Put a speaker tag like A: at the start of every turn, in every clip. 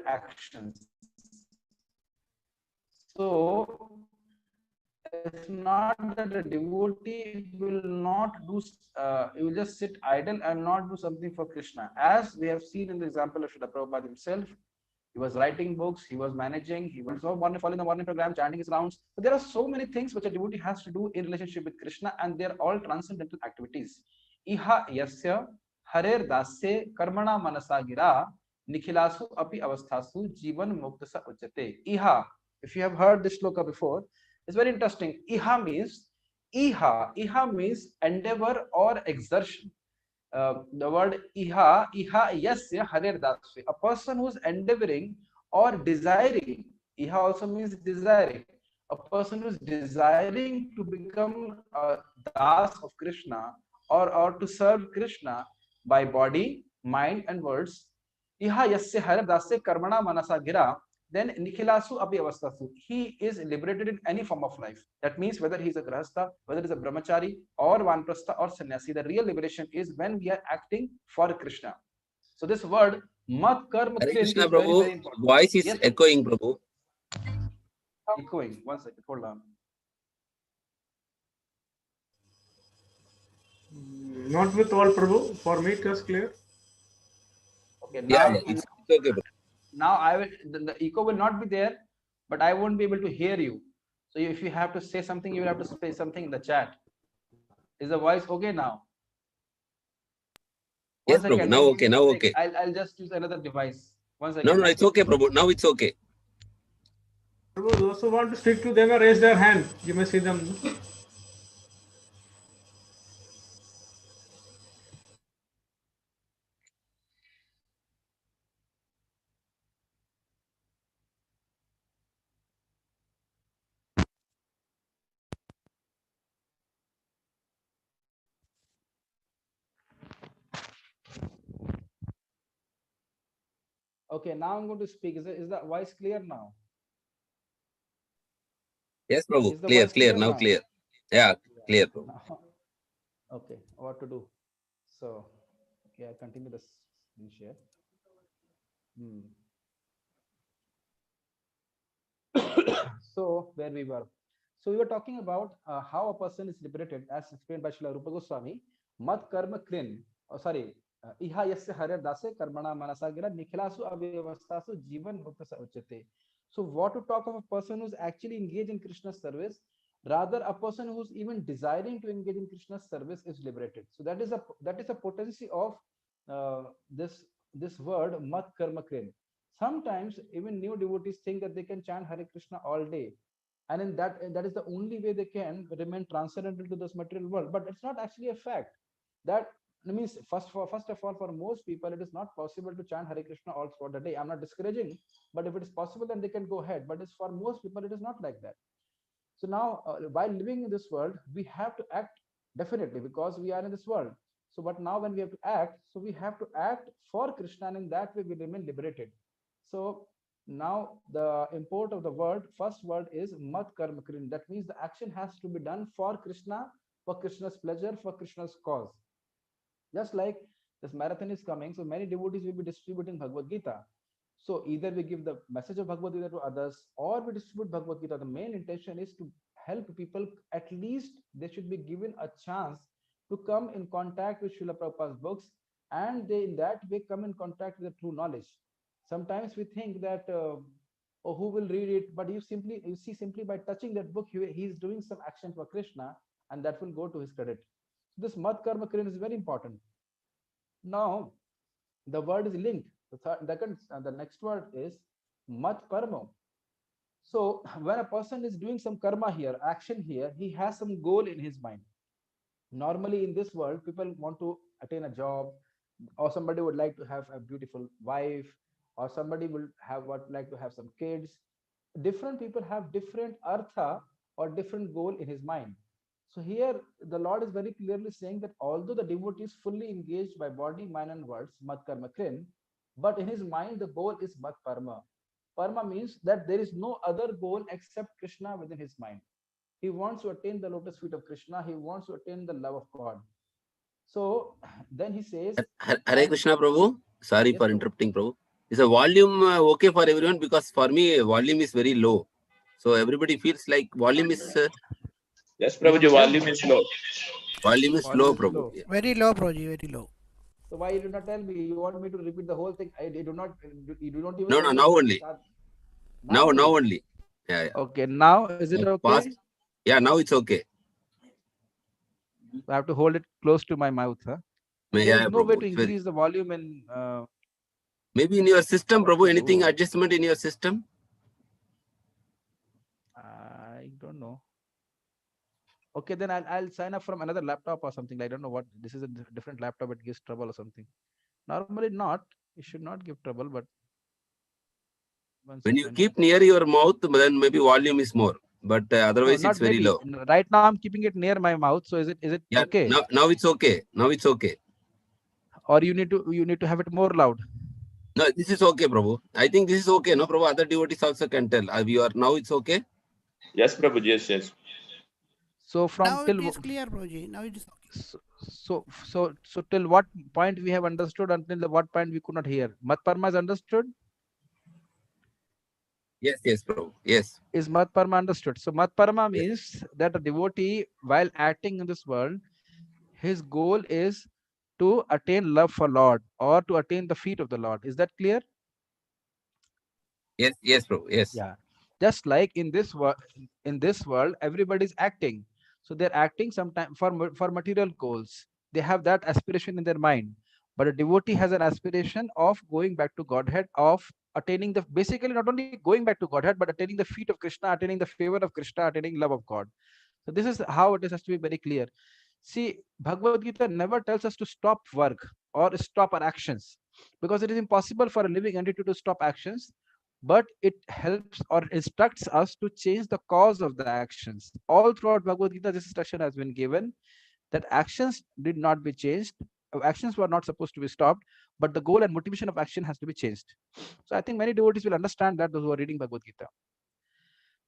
A: actions. So it's not that a devotee will not do, he will just sit idle and not do something for Krishna. As we have seen in the example of Srila Prabhupada himself, he was writing books, he was managing, he was following the morning program, chanting his rounds. So there are so many things which a devotee has to do in relationship with Krishna, and they are all transcendental activities. Iha yasya harer dasya karmana manasa gira nikhilasu api avasthasu jivan muktasa uchate. Iha, if you have heard this shloka before, it's very interesting. Iha means endeavor or exertion. The word iha yasya harer dasya, a person who's endeavoring or desiring. Iha also means desiring. A person who's desiring to become a das of Krishna, or to serve Krishna by body, mind, and words. Iha yasya harer dasya karmana manasa gira, then nikhilasu api avastasu, he is liberated in any form of life. That means whether he is a grahastha, whether he is a brahmachari or vanprastha or sannyasi, the real liberation is when we are acting for Krishna. So this word mat karma
B: Hare
A: krin
B: Krishna,
A: is very,
B: Prabhu.
A: very important.
B: Voice is
A: Yes,
B: echoing, Prabhu.
A: echoing. One second, hold on.
C: Not with all, Prabhu. For me, it was clear.
A: Okay,
B: Yeah,
A: now
B: it's okay, Prabhu.
A: now I will, the echo will not be there, but I won't be able to hear you. So if you have to say something, you will have to say something in the chat. Is the voice okay now?
B: Yes,
A: One
B: Prabhu.
A: second.
B: Now
A: Let me
B: okay,
A: just
B: now
A: take,
B: okay.
A: I'll just use another device. One
B: No,
A: second.
B: no, it's okay, Prabhu. Now it's okay.
C: Prabhu, those who want to speak to them, raise their hand. You may see them.
A: Okay, now I'm going to speak. Is the voice clear now?
B: Yes, Prabhu.
A: Is the
B: Clear,
A: voice
B: clear,
A: clear
B: now
A: now?
B: clear. Yeah, clear, Prabhu.
A: Now, okay, what to do? So, okay, I continue this screen share. So, where we were. So, we were talking about how a person is liberated, as explained by Srila Rupa Goswami. Mat karma krin, oh, sorry, iha yasya harer dase karmana manasagira nikhilasu avavastasu jivan muktasa uchate. So, what to talk of a person who's actually engaged in Krishna's service? Rather, a person who's even desiring to engage in Krishna's service is liberated. So, that is a potency of this word mat karma krin. Sometimes even new devotees think that they can chant Hare Krishna all day, and in that is the only way they can remain transcendental to this material world. But it's not actually a fact. That means first of all, for most people, it is not possible to chant Hare Krishna all throughout the day. I'm not discouraging, but if it is possible, then they can go ahead. But it's for most people, it is not like that. So now, while living in this world, we have to act definitely because we are in this world. So, but now when we have to act, so we have to act for Krishna, and in that way we remain liberated. So now the import of the word, first word is mat karma krin. That means the action has to be done for Krishna, for Krishna's pleasure, for Krishna's cause. Just like this marathon is coming, so many devotees will be distributing Bhagavad Gita. So either we give the message of Bhagavad Gita to others, or we distribute Bhagavad Gita. The main intention is to help people. At least they should be given a chance to come in contact with Srila Prabhupada's books, and they in that way come in contact with the true knowledge. Sometimes we think that oh, who will read it? But you see simply by touching that book, he is doing some action for Krishna, and that will go to his credit. This Mat Karma Kriyan is very important. Now, the word is linked. The next word is Mat Paramo. So, when a person is doing some karma here, action here, he has some goal in his mind. Normally, in this world, people want to attain a job, or somebody would like to have a beautiful wife, or somebody will have what like to have some kids. Different people have different artha or different goal in his mind. So here the Lord is very clearly saying that although the devotee is fully engaged by body, mind, and words, mat karma krin, but in his mind the goal is mat parma. Parma means that there is no other goal except Krishna within his mind. He wants to attain the lotus feet of Krishna. He wants to attain the love of God. So then he says,
B: Hare Krishna, Prabhu. Sorry
A: yes,
B: for
A: Prabhu.
B: interrupting, Prabhu. Is a volume okay for everyone? Because for me, volume is very low. So everybody feels like volume is
D: Yes, Prabhu, your
A: okay?
D: volume is low.
B: volume is
A: Volume
B: low,
A: is
B: Prabhu.
A: low.
B: Yeah.
E: Very low, Prabhuji, very low.
A: So why you do not tell me? You want me to repeat the whole thing? I do not. You do not even.
B: No,
A: tell me
B: now
A: to
B: only.
A: start.
B: Now only. Yeah, yeah.
A: Okay. Now is it okay?
B: Past. Yeah, now it's okay.
A: I have to hold it close to my mouth, huh? There
B: Yeah,
A: is no way
B: Prabhu.
A: to
B: It's very,
A: increase the volume in.
B: maybe in your system,
A: What
B: Prabhu,
A: to
B: anything
A: do?
B: adjustment in your system?
A: I don't know. Okay, then I'll sign up from another laptop or something. I don't know what. This is a different laptop. It gives trouble or something. Normally not. It should not give trouble. But one
B: When you
A: second.
B: keep near your mouth, then maybe volume is more. But
A: No,
B: otherwise,
A: not
B: it's very
A: maybe.
B: low.
A: Right now I'm keeping it near my mouth. So is it
B: Yeah,
A: okay?
B: now it's okay. Now it's okay.
A: Or you need to have it more loud.
B: No, this is okay, Prabhu. I think this is okay. No, Prabhu. Other devotees also can tell. You are now it's okay.
D: Yes, Prabhu, yes.
A: So from
E: Now
A: till
E: it is clear, Prabhuji. Now it is okay.
A: so till what point we have understood, until the what point we could not hear. Mat Parma is understood.
B: Yes, Prabhu. Yes.
A: Is Mat Parma understood? So Mat Parma
B: Yes.
A: means that a devotee, while acting in this world, his goal is to attain love for Lord or to attain the feet of the Lord. Is that clear?
B: Yes, Prabhu. Yes.
A: Yeah. Just like in this world, everybody is acting. So they're acting sometimes for material goals. They have that aspiration in their mind. But a devotee has an aspiration of going back to Godhead, of attaining the basically not only going back to Godhead, but attaining the feet of Krishna, attaining the favor of Krishna, attaining love of God. So this is how it is, has to be very clear. See, Bhagavad Gita never tells us to stop work or stop our actions, because it is impossible for a living entity to stop actions, but it helps or instructs us to change the cause of the actions. All throughout Bhagavad Gita, this instruction has been given that actions did not be changed. Actions were not supposed to be stopped, but the goal and motivation of action has to be changed. So I think many devotees will understand that, those who are reading Bhagavad Gita.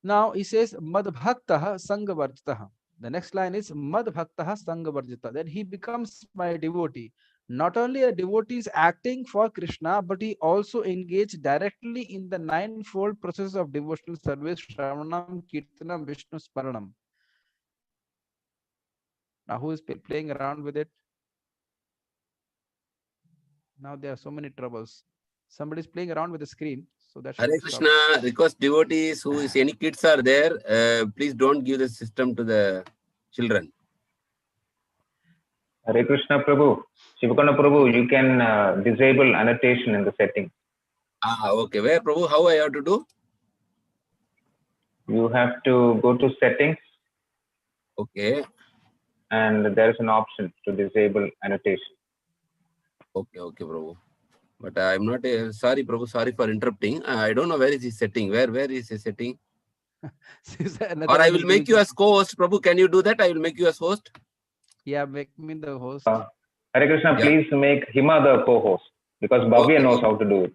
A: Now he says, Madbhaktah Sangavarjitah. The next line is Madbhaktah Sangavarjita. Then he becomes my devotee. Not only a devotee is acting for Krishna, but he also engaged directly in the ninefold process of devotional service, Shravanam, Kirtanam, Vishnu Sparanam. Now who is playing around with it? Now there are so many troubles. Somebody is playing around with the screen, so that should
B: Hare
A: be stopped.
B: Krishna, request devotees who is any kids are there, please don't give the system to the children.
F: Hare Krishna Prabhu. Shivakana Prabhu, you can disable annotation in the setting.
B: Okay. Where, Prabhu? How I have to do?
F: You have to go to settings
B: Okay.
F: and there is an option to disable annotation.
B: Okay, Prabhu. But I'm not sorry, Prabhu. Sorry for interrupting. I don't know where is his setting. Where is his setting? Or I will make you as co-host, Prabhu. Can you do that? I will make you as host.
A: Yeah, make me the host.
F: Hare Krishna,
B: Yeah.
F: please make Hima the co-host because Bhavya knows how to do it.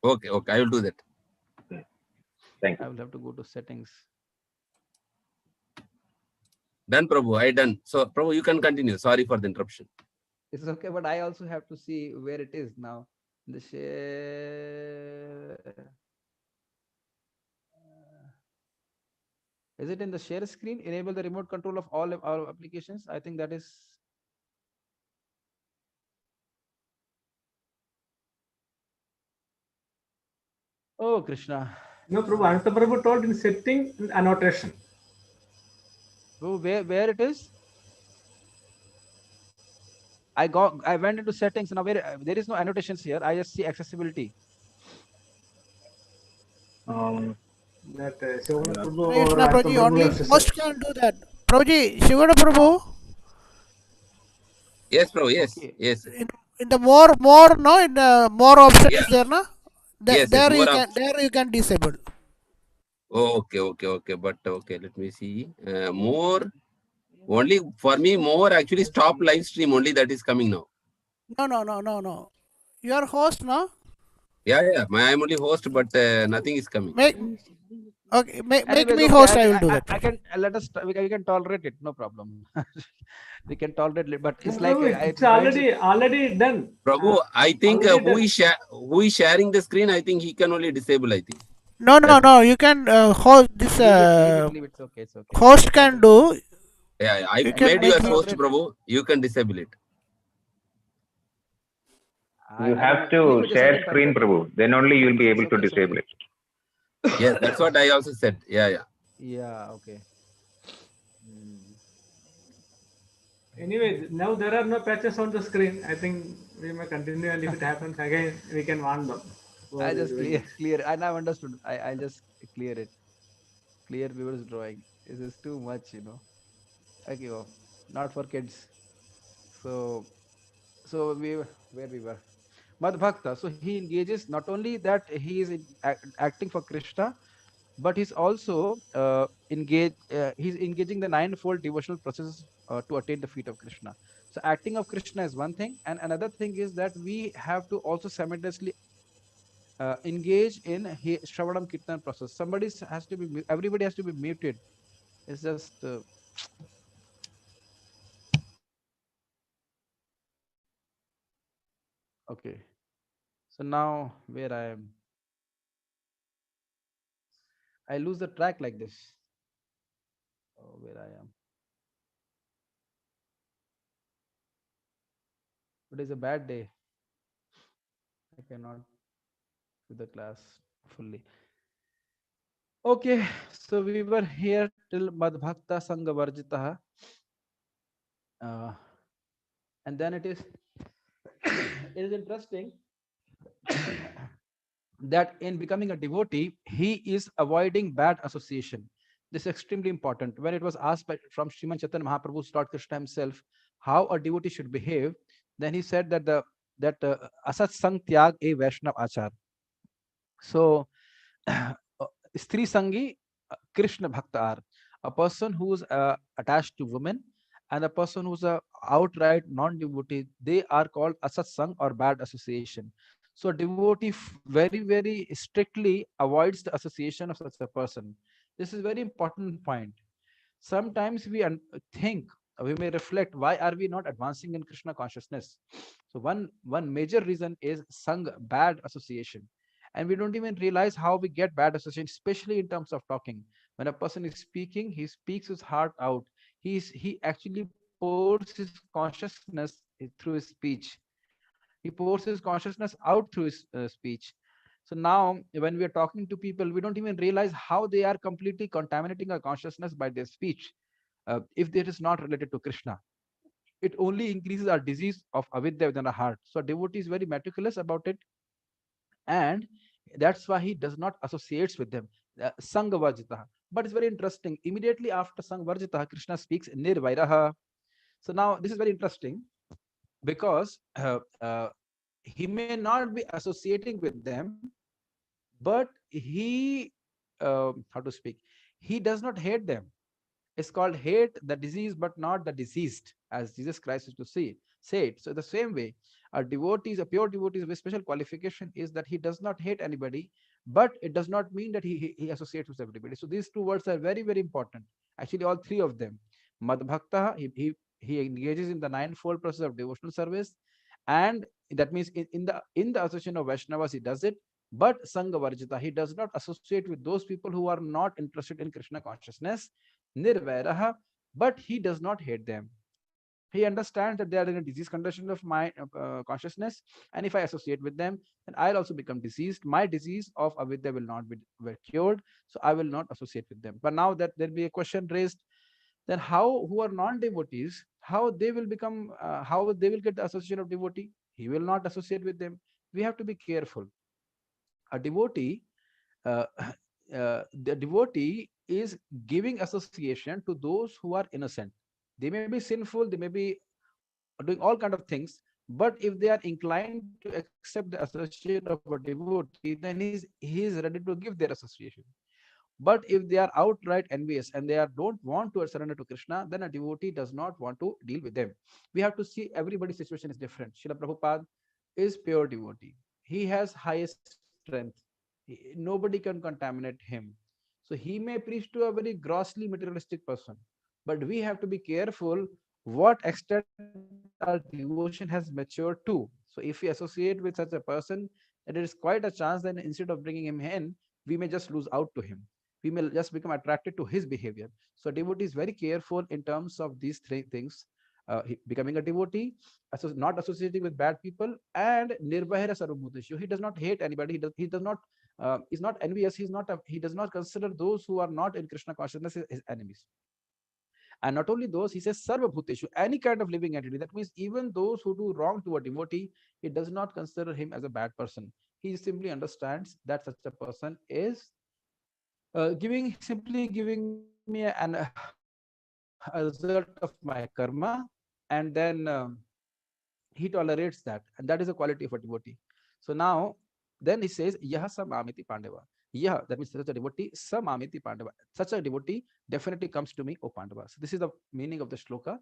B: Okay. I will do that.
F: Thank
A: I
F: you.
A: will have to go to settings.
B: Done, Prabhu. I done. So, Prabhu, you can continue. Sorry for the interruption.
A: It's okay, but I also have to see where it is now. The share. Is it in the share screen? Enable the remote control of all our applications. I think that is. Oh, Krishna.
C: No, Prabhu. Ananta Prabhu told in setting and annotation.
A: Oh, where it is? I went into settings. Now there is no annotations here. I just see accessibility.
C: That Shivakana Prabhu
E: Hare
C: or
E: Krishna,
C: Ananta
E: Prabhuji,
C: Prabhu
E: only
C: has to
E: host
C: say.
E: can do that. Prabhuji, Shivana Prabhu,
B: Yes, Prabhu. Yes.
A: Okay.
B: Yes.
E: in the more, no, in the more option
B: Yeah.
E: is there, no?
B: Yes.
E: There
B: More
E: you can disable.
B: Okay. But okay, let me see. More. Only for me, more actually stop live stream. Only that is coming now.
E: No. You are host, no?
B: Yeah. I am only host, but nothing is coming.
E: Make Okay, make
A: Anyways,
E: me
A: okay,
E: host. I will do that.
A: I can let us. We can tolerate it. No problem. We can tolerate it, but it's
C: No,
A: like
C: Prabhu,
A: it
C: it's
A: binds.
C: already done.
B: Prabhu, I think
C: Already done.
B: who is sharing the screen, I think he can only disable, I think.
E: No, no,
B: That's it.
E: no. You can host this.
A: Leave it. Leave it. Leave it. It's okay. It's okay.
E: Host can do.
B: Yeah, I
E: You
A: I can.
E: can
B: made
A: I
B: you
A: can
E: make
B: as
E: me.
B: host,
A: tolerate it.
B: Prabhu. You can disable it.
F: You
A: I
F: have
A: don't. Leave
F: to
A: it. Just I
F: share
A: can
F: screen,
A: tolerate it.
F: Prabhu. Then only you will be
A: It's
F: able to
A: okay. It's
F: disable
A: okay.
F: it.
B: Yes, that's what I also said. Yeah, yeah.
A: Yeah. Okay. Hmm.
C: Anyway, now there are no patches on the screen. I think we may continue, and if it happens again, we can warn them.
A: I
C: for
A: just
C: doing
A: clear
C: it.
A: clear. I now understood. I just clear it. Clear viewers drawing. This is too much. I give up. Not for kids. So where we were. Madhbhakta. So he engages not only that he is acting for Krishna, but he's also he's engaging the ninefold devotional process to attain the feet of Krishna. So acting of Krishna is one thing, and another thing is that we have to also simultaneously engage in Shravanam Kirtan process. Has to be everybody has to be muted. It's just okay. So now where I am, I lose the track like this. Oh, where I am. It is a bad day. I cannot do the class fully. Okay, so we were here till Madhbhakta Sangha Varjitaha. And then it is it is interesting that in becoming a devotee, he is avoiding bad association. This is extremely important. When it was asked from Sriman Chaitanya Mahaprabhu, Lord Krishna himself, how a devotee should behave, then he said that asat sang tyag e Vaishnav achar. So Stri Sangi, Krishna Bhakta are a person who's attached to women and a person who's a outright non-devotee. They are called asatsang or bad association. So a devotee very, very strictly avoids the association of such a person. This is very important point. Sometimes think, we may reflect, why are we not advancing in Krishna consciousness? So one major reason is sang, bad association, and we don't even realize how we get bad association, especially in terms of talking. When a person is speaking, he speaks his heart out. He actually pours his consciousness through his speech. He pours his consciousness out through his speech. So now when we are talking to people, we don't even realize how they are completely contaminating our consciousness by their speech. If it is not related to Krishna, it only increases our disease of avidya within our heart. So a devotee is very meticulous about it, and that's why he does not associates with them. Sangvarjita. But it's very interesting. Immediately after Sangvarjita, Krishna speaks Nirvairaha. So now this is very interesting because he may not be associating with them, but how to speak, he does not hate them. It's called hate the disease, but not the diseased, as Jesus Christ used to say it. So the same way, a pure devotee, with special qualification is that he does not hate anybody, but it does not mean that he associates with everybody. So these two words are very, very important. Actually, all three of them. Madhbhakta, he engages in the ninefold process of devotional service, and that means in the association of Vaishnavas, he does it. But Sangha Varjita, he does not associate with those people who are not interested in Krishna consciousness. Nirvairaha, but he does not hate them. He understands that they are in a disease condition of my consciousness, and if I associate with them, then I'll also become diseased. My disease of avidya will not be cured, so I will not associate with them. But now that there'll be a question raised, then how who are non-devotees, how they will get the association of devotee? He will not associate with them. We have to be careful. A devotee, uh, the devotee is giving association to those who are innocent. They may be sinful, they may be doing all kind of things, but if they are inclined to accept the association of a devotee, then he is ready to give their association. But if they are outright envious and don't want to surrender to Krishna, then a devotee does not want to deal with them. We have to see everybody's situation is different. Srila Prabhupada is pure devotee. He has highest strength. Nobody can contaminate him. So he may preach to a very grossly materialistic person, but we have to be careful what extent our devotion has matured to. So if we associate with such a person, then it is quite a chance that instead of bringing him in, we may just lose out to him. We may just become attracted to his behavior. So devotee is very careful in terms of these three things: becoming a devotee, not associating with bad people, and nirbahira sarvabhutashu. He does not hate anybody. He does not is not envious. He does not consider those who are not in Krishna consciousness as his enemies. And not only those, he says sarva bhuteshu, any kind of living entity. That means even those who do wrong to a devotee, he does not consider him as a bad person. He simply understands that such a person is simply giving me a result of my karma, and then he tolerates that, and that is a quality of a devotee. So now then he says yah samamiti pandava. Yah, that means such a devotee samamiti pandava. Such a devotee definitely comes to me, O Pandava. So this is the meaning of the shloka.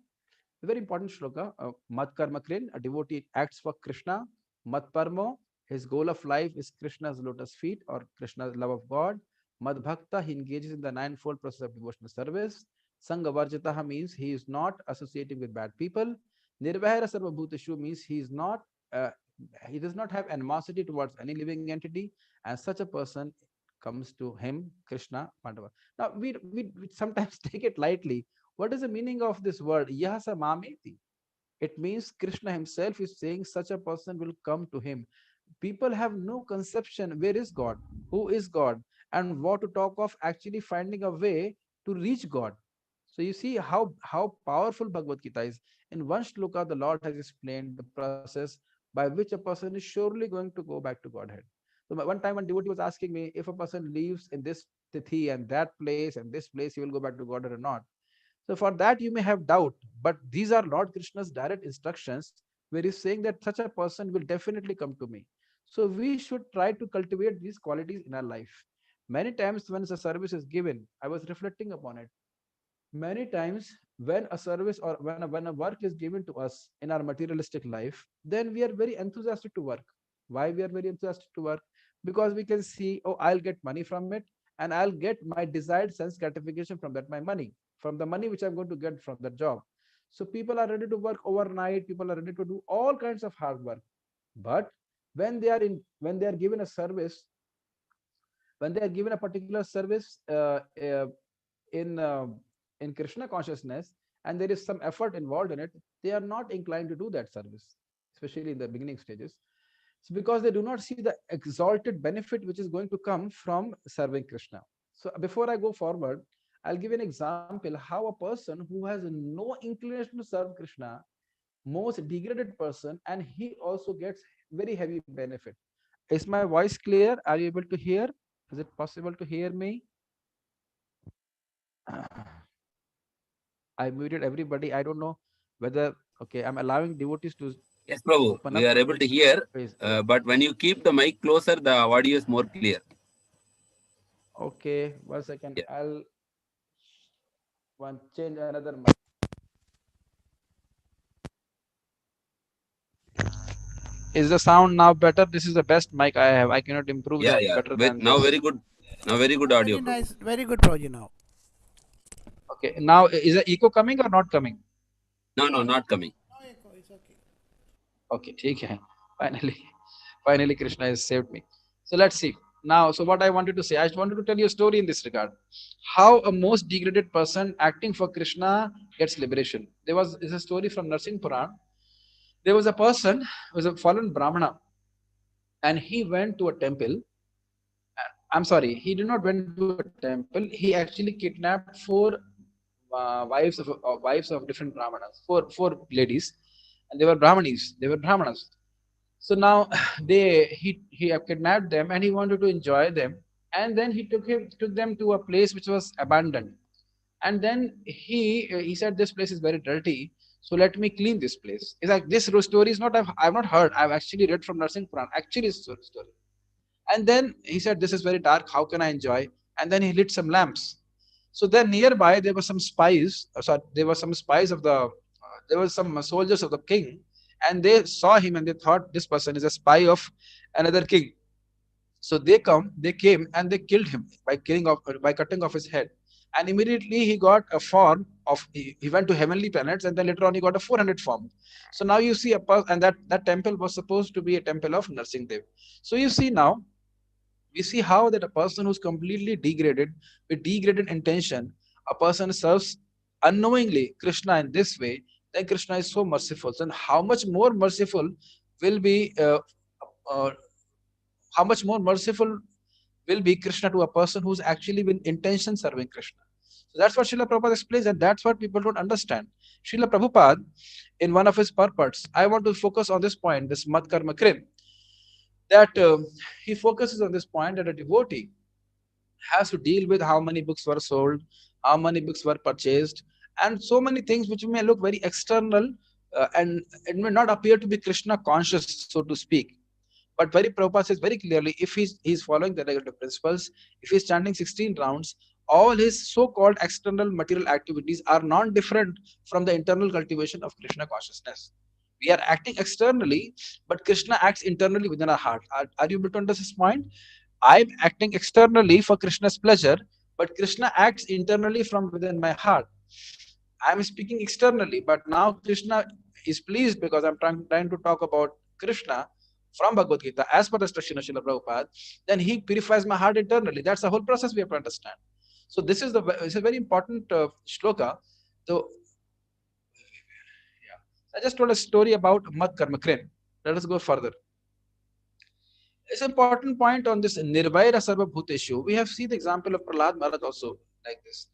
A: A very important shloka. Mat karma krin, a devotee acts for Krishna. Mat parmo, his goal of life is Krishna's lotus feet or Krishna's love of God. Mad bhakta, he engages in the ninefold process of devotional service. Sangha varjitaha means he is not associating with bad people. Nirvahara sarvabhutashu means uh, he does not have animosity towards any living entity, and such a person comes to him, Krishna, Pandava. Now we sometimes take it lightly. What is the meaning of this word yasa mameti? It means Krishna himself is saying such a person will come to him. People have no conception where is God, who is God, and what to talk of actually finding a way to reach God. So you see how powerful Bhagavad Gita is. In one shloka, the Lord has explained the process by which a person is surely going to go back to Godhead. So one time one devotee was asking me, if a person lives in this tithi and that place and this place, he will go back to Godhead or not. So for that you may have doubt, but these are Lord Krishna's direct instructions, where he's saying that such a person will definitely come to me. So we should try to cultivate these qualities in our life. Many times when a service is given, I was reflecting upon it. Many times when a service or when a work is given to us in our materialistic life, then we are very enthusiastic to work. Why we are very enthusiastic to work? Because we can see, oh, I'll get money from it, and I'll get my desired sense gratification from that, my money, from the money which I'm going to get from that job. So people are ready to work overnight, people are ready to do all kinds of hard work. But when they are given a service, when they are given a particular service in in Krishna consciousness, and there is some effort involved in it, they are not inclined to do that service, especially in the beginning stages. So because they do not see the exalted benefit which is going to come from serving Krishna. So before I go forward, I'll give an example how a person who has no inclination to serve Krishna, most degraded person, and he also gets very heavy benefit. Is my voice clear? Are you able to hear? Is it possible to hear me? I muted everybody. I don't know whether, okay, I'm allowing devotees to
B: Yes, Prabhu,
A: open
B: we
A: up.
B: are able to hear,
A: Please.
B: but when you keep the mic closer, the audio is more clear.
A: Okay, 1 second.
B: Yeah.
A: I'll change another mic. Is the sound now better? This is the best mic I have. I cannot improve
B: Yeah,
A: that
B: yeah.
A: better than
B: Now
A: this.
B: very good. Now very good
E: Now
B: audio,
E: very
B: Prabhu.
E: nice, very good Prabhuji now.
A: Okay, now is the echo coming or not coming?
B: No, no, not coming.
E: No echo, it's okay.
A: Okay, ठीक है. Finally, Krishna has saved me. So let's see. Now, so what I wanted to say, I just wanted to tell you a story in this regard. How a most degraded person acting for Krishna gets liberation. Is a story from Narsingh Puran. There was a person who was a fallen Brahmana, and he went to a temple. I'm sorry, he did not went to a temple. He actually kidnapped four wives of different Brahmanas, four ladies, and they were Brahmanis. They were Brahmanas. So now he have kidnapped them and he wanted to enjoy them, and then he took them to a place which was abandoned, and then he said this place is very dirty, so let me clean this place. It's like this story is not I've not heard. I've actually read from Narsingh Puran. Actually, it's a story. And then he said, this is very dark. How can I enjoy? And then he lit some lamps. So then nearby there were some spies. Sorry, there were some spies of the. There were some soldiers of the king, and they saw him and they thought this person is a spy of another king. So they came and they killed him by cutting off his head. And immediately he got a form of, he went to heavenly planets, and then later on he got a 400 form. So now you see and that temple was supposed to be a temple of Nursing Dev. So you see now, we see how that a person who's completely degraded, with degraded intention, a person serves unknowingly Krishna in this way, then Krishna is so merciful. So how much more merciful will be uh, how much more merciful will be Krishna to a person who's actually been intention serving Krishna. So that's what Srila Prabhupada explains, and that's what people don't understand. Srila Prabhupada, in one of his purports, I want to focus on this point, this Mat Karma Krim, that he focuses on this point that a devotee has to deal with how many books were sold, how many books were purchased, and so many things which may look very external, and it may not appear to be Krishna conscious, so to speak. But very Prabhupada says very clearly, if he's following the negative principles, if he's chanting 16 rounds, all his so-called external material activities are non-different from the internal cultivation of Krishna consciousness. We are acting externally, but Krishna acts internally within our heart. Are you able to understand this point? I'm acting externally for Krishna's pleasure, but Krishna acts internally from within my heart. I'm speaking externally, but now Krishna is pleased because I'm trying to talk about Krishna from Bhagavad Gita as per the instruction of Srila Prabhupada. Then he purifies my heart internally. That's the whole process we have to understand. So this is it's a very important shloka. So yeah, I just told a story about Mat Karma Krim. Let us go further. It's an important point on this Nirvaira Sarva Bhuteshu. We have seen the example of Prahlad Maharaj also like this.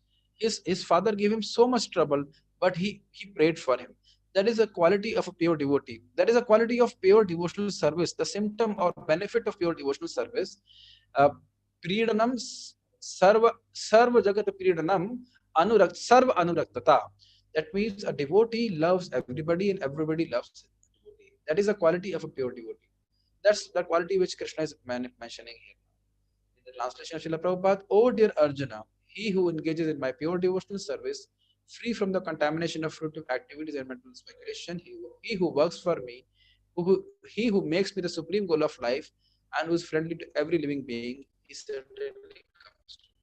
A: His father gave him so much trouble, but he prayed for him. That is a quality of a pure devotee. That is a quality of pure devotional service. The symptom or benefit of pure devotional service. Priyadanam sarva jagat priyadanam sarva anuraktata. That means a devotee loves everybody and everybody loves a devotee. That is a quality of a pure devotee. That's the quality which Krishna is mentioning here. In the translation of Srila Prabhupada, "O dear Arjuna, he who engages in my pure devotional service, free from the contamination of fruitive activities and mental speculation, he who works for me, he who makes me the supreme goal of life, and who is friendly to every living being, he certainly comes to me."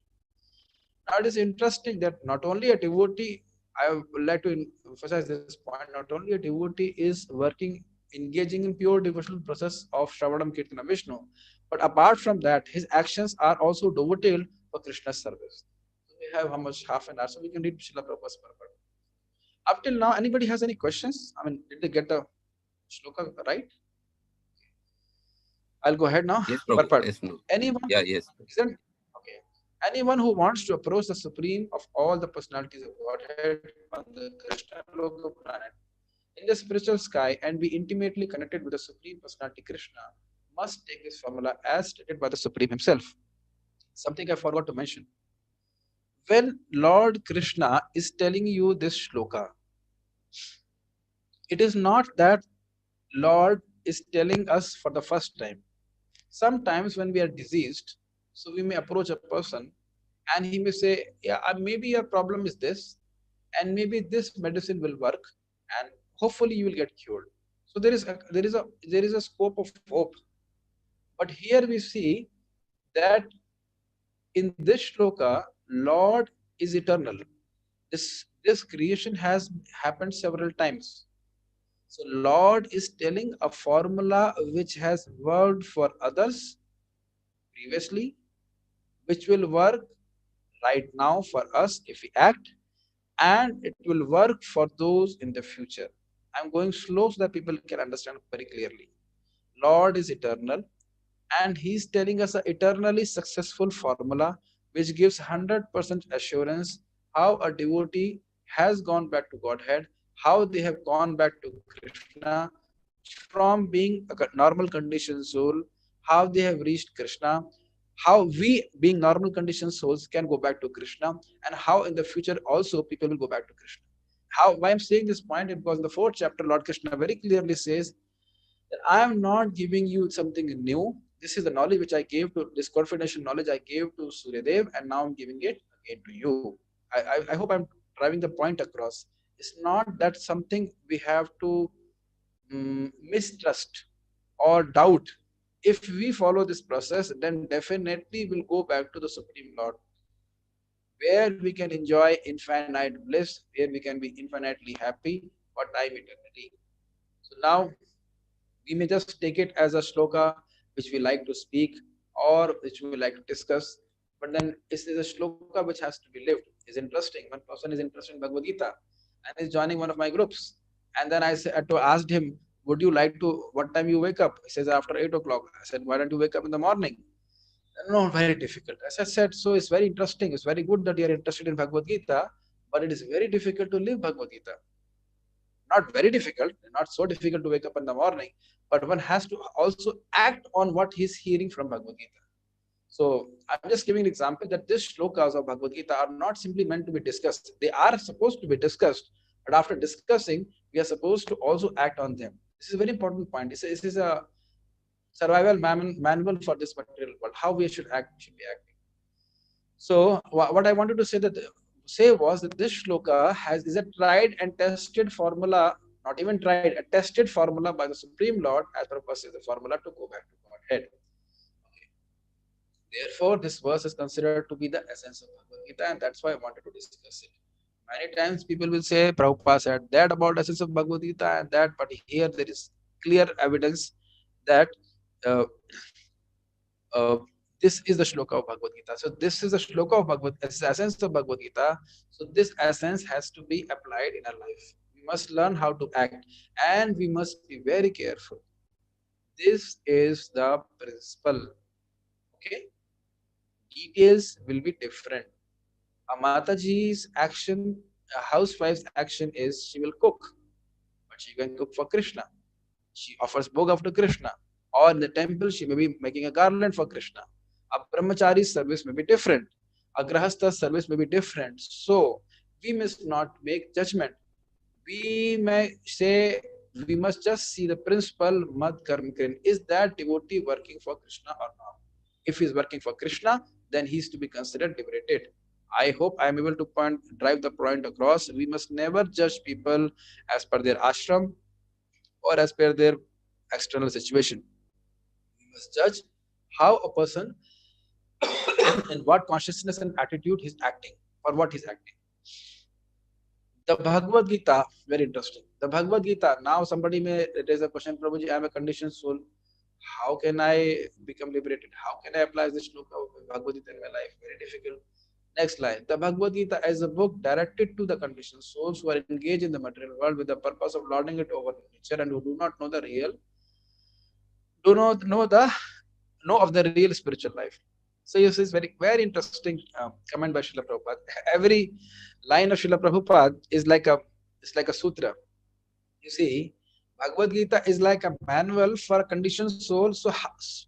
A: Now it is interesting that not only a devotee, I would like to emphasize this point, not only a devotee is working, engaging in pure devotional process of Shravanam Kirtana Vishnu, but apart from that, his actions are also devotional for Krishna's service. So we have how much? Half an hour, so we can read Srila Prabhupada's purport. Up till now, anybody has any questions? I mean, did they get the shloka right? I'll go ahead now.
B: Yes, Prabhu.
A: Purport.
B: Yes, no.
A: Anyone?
B: Yeah, yes.
A: Isn't okay. Anyone who wants to approach the supreme of all the personalities of Godhead on the Krishna Loka planet in the spiritual sky and be intimately connected with the Supreme Personality Krishna must take this formula as stated by the Supreme himself. Something I forgot to mention. When Lord Krishna is telling you this shloka, it is not that Lord is telling us for the first time. Sometimes when we are diseased, so we may approach a person and he may say, yeah, maybe your problem is this, and maybe this medicine will work, and hopefully you will get cured. So there is a scope of hope. But here we see that in this shloka, Lord is eternal. This creation has happened several times. So Lord is telling a formula which has worked for others previously, which will work right now for us if we act, and it will work for those in the future. I'm going slow so that people can understand very clearly. Lord is eternal, and He's telling us an eternally successful formula which gives 100% assurance how a devotee has gone back to Godhead, how they have gone back to Krishna from being a normal conditioned soul, how they have reached Krishna, how we, being normal conditioned souls, can go back to Krishna, and how in the future also people will go back to Krishna. Why I'm saying this point is because in the 4th chapter, Lord Krishna very clearly says that I am not giving you something new. This is the knowledge which I gave to, this confidential knowledge I gave to Suryadev, and now I'm giving it again to you. I hope I'm driving the point across. It's not that something we have to mistrust or doubt if we follow this process, then definitely we'll go back to the Supreme Lord, where we can enjoy infinite bliss, where we can be infinitely happy for time eternity. So now we may just take it as a shloka which we like to speak or which we like to discuss, but then this is a shloka which has to be lived. It's interesting. One person is interested in Bhagavad Gita and is joining one of my groups. And then I asked him, would you like to, what time you wake up? He says, after 8 o'clock. I said, why don't you wake up in the morning? No, very difficult. As I said, so it's very interesting. It's very good that you are interested in Bhagavad Gita, but it is very difficult to live Bhagavad Gita. Not very difficult, not so difficult to wake up in the morning, but one has to also act on what he's hearing from Bhagavad Gita. So I'm just giving an example that these shlokas of Bhagavad Gita are not simply meant to be discussed. They are supposed to be discussed, but after discussing, we are supposed to also act on them. This is a very important point. This is a survival manual for this material world, how we should act, should be acting. So what I wanted to say was that this shloka is a tried and tested formula, not even tried, a tested formula by the Supreme Lord, as Prabhupada says, the formula to go back to Godhead. Okay. Therefore, this verse is considered to be the essence of Bhagavad Gita, and that's why I wanted to discuss it. Many times people will say, Prabhupada said that about essence of Bhagavad Gita and that, but here there is clear evidence that uh, uh, this is the shloka of Bhagavad Gita. So this is the shloka of Bhagavad, essence of Bhagavad Gita. So this essence has to be applied in our life. We must learn how to act, and we must be very careful. This is the principle. Okay, details will be different. A Mataji's action, a housewife's action is she will cook, but she can cook for Krishna. She offers bhoga to Krishna. Or in the temple, she may be making a garland for Krishna. A brahmachari's service may be different. A grahasta's service may be different. So we must not make judgment. We may say, we must just see the principle mad karma krin. Is that devotee working for Krishna or not? If he is working for Krishna, then he is to be considered liberated. I hope I am able to drive the point across. We must never judge people as per their ashram or as per their external situation. We must judge how a person in what consciousness and attitude he's acting, for what he's acting. The Bhagavad Gita, very interesting. The Bhagavad Gita, now somebody may raise a question, Prabhuji, I am a conditioned soul. How can I become liberated? How can I apply this shloka of Bhagavad Gita in my life? Very difficult. Next line. The Bhagavad Gita is a book directed to the conditioned souls who are engaged in the material world with the purpose of lording it over nature and who do not know the real, do not know of the real spiritual life. So this is very interesting comment by Srila Prabhupada. Every line of Srila Prabhupada is like a sutra. You see, Bhagavad Gita is like a manual for a conditioned soul. So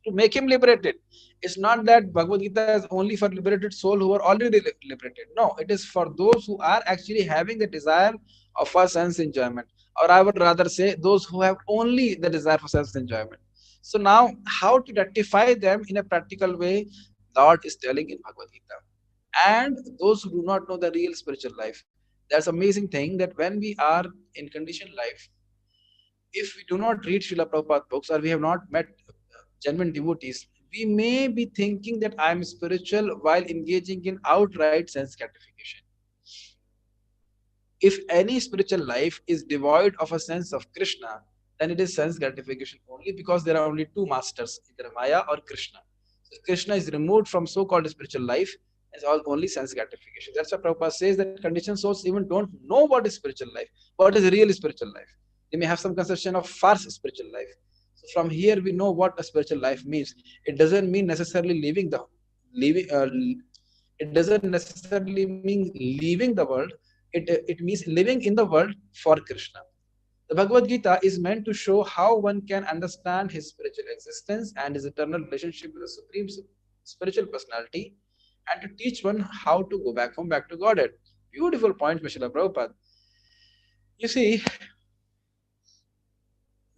A: to make him liberated, it's not that Bhagavad Gita is only for liberated soul who are already liberated. No, it is for those who are actually having the desire of a sense enjoyment. Or I would rather say those who have only the desire for sense enjoyment. So now, how to rectify them in a practical way, Lord is telling in Bhagavad Gita. And those who do not know the real spiritual life, that's amazing thing that when we are in conditioned life, if we do not read Srila Prabhupada books or we have not met genuine devotees, we may be thinking that I am spiritual while engaging in outright sense gratification. If any spiritual life is devoid of a sense of Krishna, then it is sense gratification only, because there are only two masters, either Maya or Krishna. So Krishna is removed from so-called spiritual life as only sense gratification. That's why Prabhupada says that conditioned souls even don't know what is spiritual life, what is real spiritual life. They may have some conception of false spiritual life. So from here we know what a spiritual life means. It doesn't mean necessarily it doesn't necessarily mean leaving the world. It means living in the world for Krishna. The Bhagavad Gita is meant to show how one can understand his spiritual existence and his eternal relationship with the Supreme Spiritual Personality, and to teach one how to go back home, back to Godhead. Beautiful point, Srila Prabhupada. You see,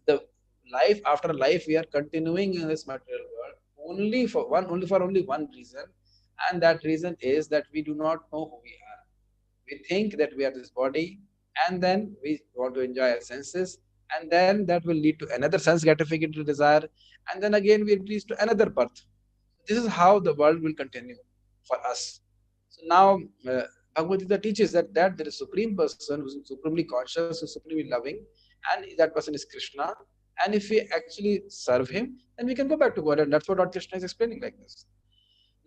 A: the life after life we are continuing in this material world only for one reason, and that reason is that we do not know who we are. We think that we are this body, and then we want to enjoy our senses, and then that will lead to another sense gratification desire, and then again it leads to another birth. This is how the world will continue for us. So now Bhagavad Gita teaches that there is supreme person who is supremely conscious, who is supremely loving, and that person is Krishna. And if we actually serve him, then we can go back to God. And that's what Lord Krishna is explaining like this.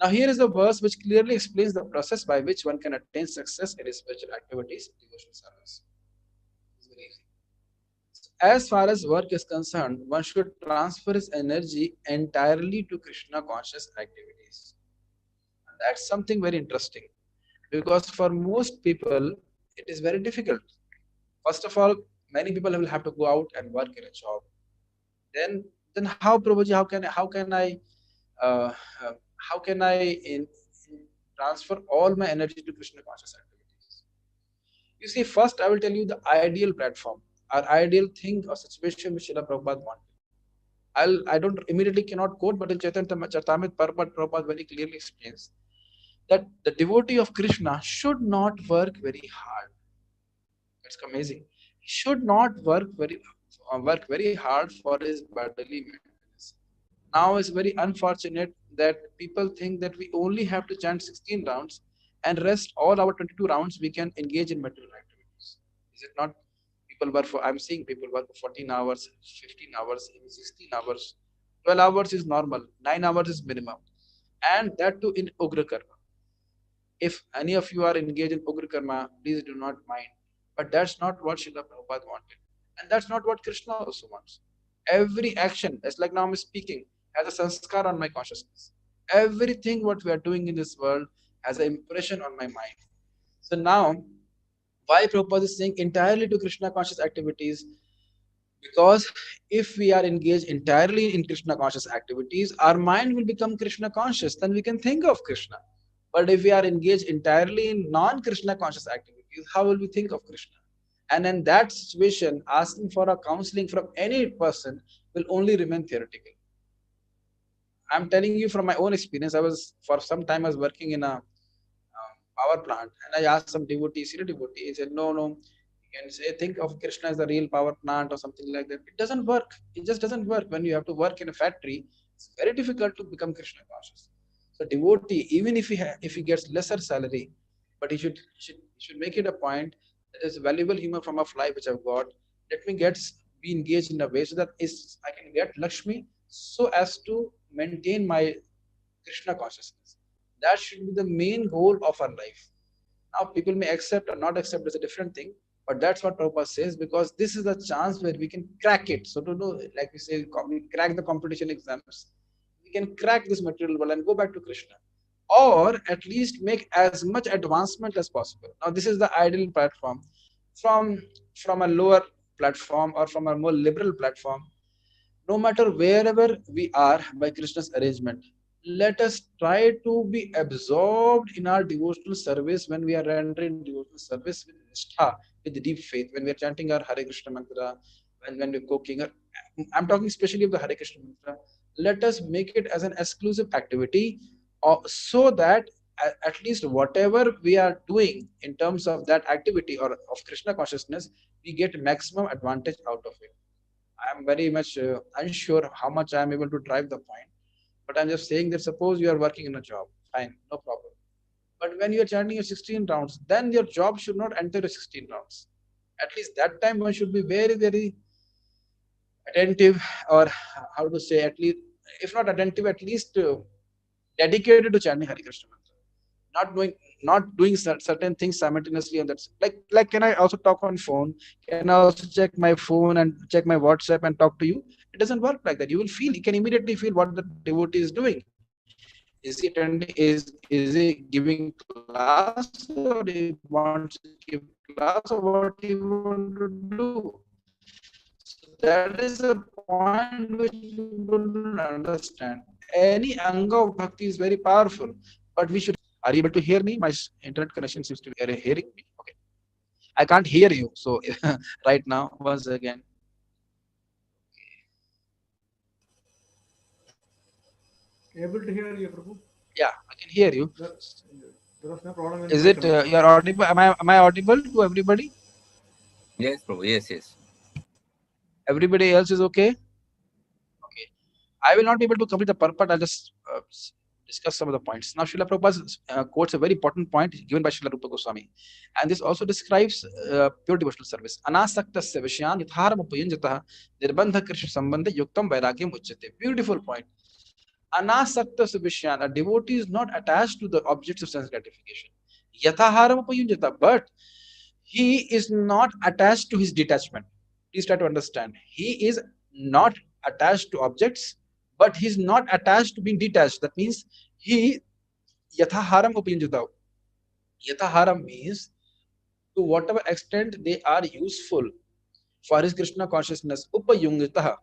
A: Now, here is a verse which clearly explains the process by which one can attain success in his spiritual activities, devotional service. It's very easy. As far as work is concerned, one should transfer his energy entirely to Krishna conscious activities. And that's something very interesting because for most people, it is very difficult. First of all, many people will have to go out and work in a job. Then how, Prabhuji, uh, uh, how can I transfer all my energy to Krishna conscious activities? You see, first I will tell you the ideal platform, our ideal thing or situation which Srila Prabhupada wanted. I don't immediately cannot quote, but in Chaitanya Charitamrita Prabhupada very clearly explains that the devotee of Krishna should not work very hard. That's amazing. He should not work very hard for his bodily maintenance. Now it's very unfortunate that people think that we only have to chant 16 rounds and rest all our 22 rounds we can engage in material activities. Is it not? I'm seeing people work for 14 hours, 15 hours, even 16 hours. 12 hours is normal, 9 hours is minimum. And that too in Ugra Karma. If any of you are engaged in Ugra Karma, please do not mind. But that's not what Srila Prabhupada wanted. And that's not what Krishna also wants. Every action, it's like now I'm speaking, has a sanskar on my consciousness. Everything what we are doing in this world has an impression on my mind. So now, why Prabhupada is saying entirely to Krishna conscious activities? Because if we are engaged entirely in Krishna conscious activities, our mind will become Krishna conscious, then we can think of Krishna. But if we are engaged entirely in non-Krishna conscious activities, how will we think of Krishna? And in that situation, asking for a counseling from any person will only remain theoretical. I'm telling you from my own experience. For some time, I was working in a power plant, and I asked some devotee, senior devotee, he said, no, you can say, think of Krishna as the real power plant or something like that. It doesn't work. It just doesn't work. When you have to work in a factory, it's very difficult to become Krishna conscious. So devotee, even if he gets lesser salary, but he should make it a point that is valuable human form of life which I've got. Let me be engaged in a way so that I can get Lakshmi so as to maintain my Krishna consciousness. That should be the main goal of our life. Now, people may accept or not accept is a different thing, but that's what Prabhupada says because this is a chance where we can crack it. So to do, like we say, we crack the competition exams. We can crack this material world and go back to Krishna, or at least make as much advancement as possible. Now, this is the ideal platform. From a lower platform or from a more liberal platform, no matter wherever we are by Krishna's arrangement, let us try to be absorbed in our devotional service when we are rendering devotional service with nishtha, with deep faith, when we are chanting our Hare Krishna mantra, when we're cooking. I'm talking especially of the Hare Krishna mantra. Let us make it as an exclusive activity so that at least whatever we are doing in terms of that activity or of Krishna consciousness, we get maximum advantage out of it. I'm very much unsure how much I'm able to drive the point, but I'm just saying that suppose you are working in a job, fine, no problem. But when you're chanting your 16 rounds, then your job should not enter your 16 rounds. At least that time one should be very, very attentive, or how to say, at least, if not attentive, at least dedicated to chanting Hare Krishna mantra. Not doing certain things simultaneously on that. Like can I also talk on phone? Can I also check my phone and check my WhatsApp and talk to you? It doesn't work like that. You can immediately feel what the devotee is doing. Is he giving class, or he wants to give class, or what he want to do? So that is a point which people don't understand. Any anga of bhakti is very powerful, but we should. Are you able to hear me? My internet connection seems to be hearing me. Okay. I can't hear you. So right now, once again.
C: Able to hear you, Prabhu.
A: Yeah, I can hear you.
C: There was no problem in
A: Is
C: my
A: it
C: connection.
A: you're audible? Am I audible to everybody?
B: Yes, Prabhu. Yes.
A: Everybody else is okay? Okay. I will not be able to complete the purport. I'll just discuss some of the points. Now, Srila Prabhupada quotes a very important point given by Srila Rupa Goswami. And this also describes pure devotional service. Anasaktasya vishyan yatharam upayunjataha nirbandha krishna sambandha yuktam vairagyam uchyate. Beautiful point. Anasaktasya vishyan. A devotee is not attached to the objects of sense gratification. Yathaharam upayunjata. But he is not attached to his detachment. Please try to understand. He is not attached to objects, but he's not attached to being detached. That means he yathaharam upayunjata. Yathaharam means to whatever extent they are useful for his Krishna consciousness. Upayungitaha.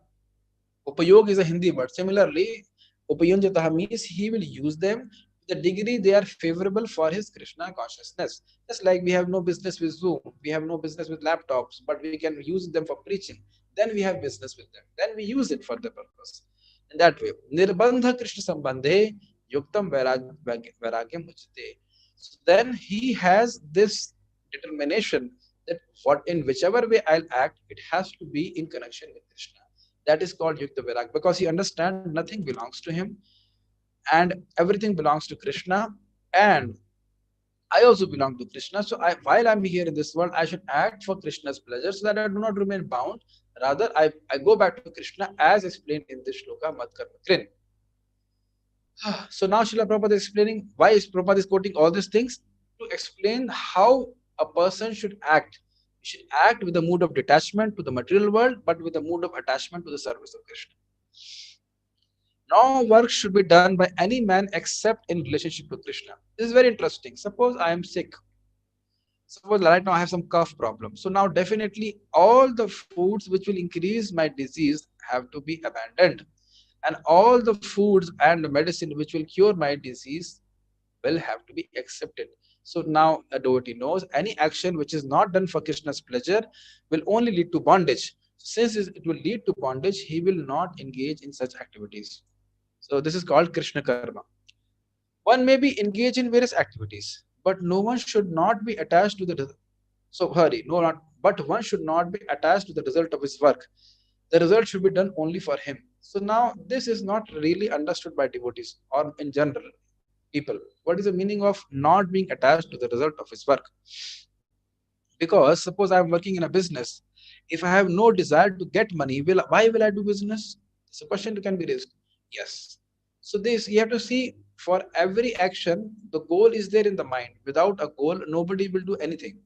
A: Upayog is a Hindi word. Similarly, upayunjataha means he will use them to the degree they are favorable for his Krishna consciousness. Just like we have no business with Zoom, we have no business with laptops, but we can use them for preaching. Then we have business with them. Then we use it for the purpose. In that way, nirbandha Krishna sambandhe yuktam vairagyam uchite. So then he has this determination that what in whichever way I'll act, it has to be in connection with Krishna. That is called Yukta Virag, because he understands nothing belongs to him and everything belongs to Krishna, and I also belong to Krishna. So while I'm here in this world, I should act for Krishna's pleasure so that I do not remain bound. Rather, I go back to Krishna as explained in this shloka, Mat Karma Krin. So now Srila Prabhupada is explaining why Prabhupada is quoting all these things to explain how a person should act. He should act with a mood of detachment to the material world, but with a mood of attachment to the service of Krishna. No work should be done by any man except in relationship to Krishna. This is very interesting. Suppose I am sick. Suppose right now I have some cough problem. So now definitely all the foods which will increase my disease have to be abandoned. And all the foods and the medicine which will cure my disease will have to be accepted. So now a devotee knows any action which is not done for Krishna's pleasure will only lead to bondage. Since it will lead to bondage, he will not engage in such activities. So this is called Krishna karma. One may be engaged in various activities, but no one should not be attached to the but one should not be attached to the result of his work. The result should be done only for him. So now this is not really understood by devotees or in general people. What is the meaning of not being attached to the result of his work? Because suppose I am working in a business, if I have no desire to get money, why will I do business? It's a question that can be raised. Yes. So this you have to see, for every action, the goal is there in the mind. Without a goal, nobody will do anything.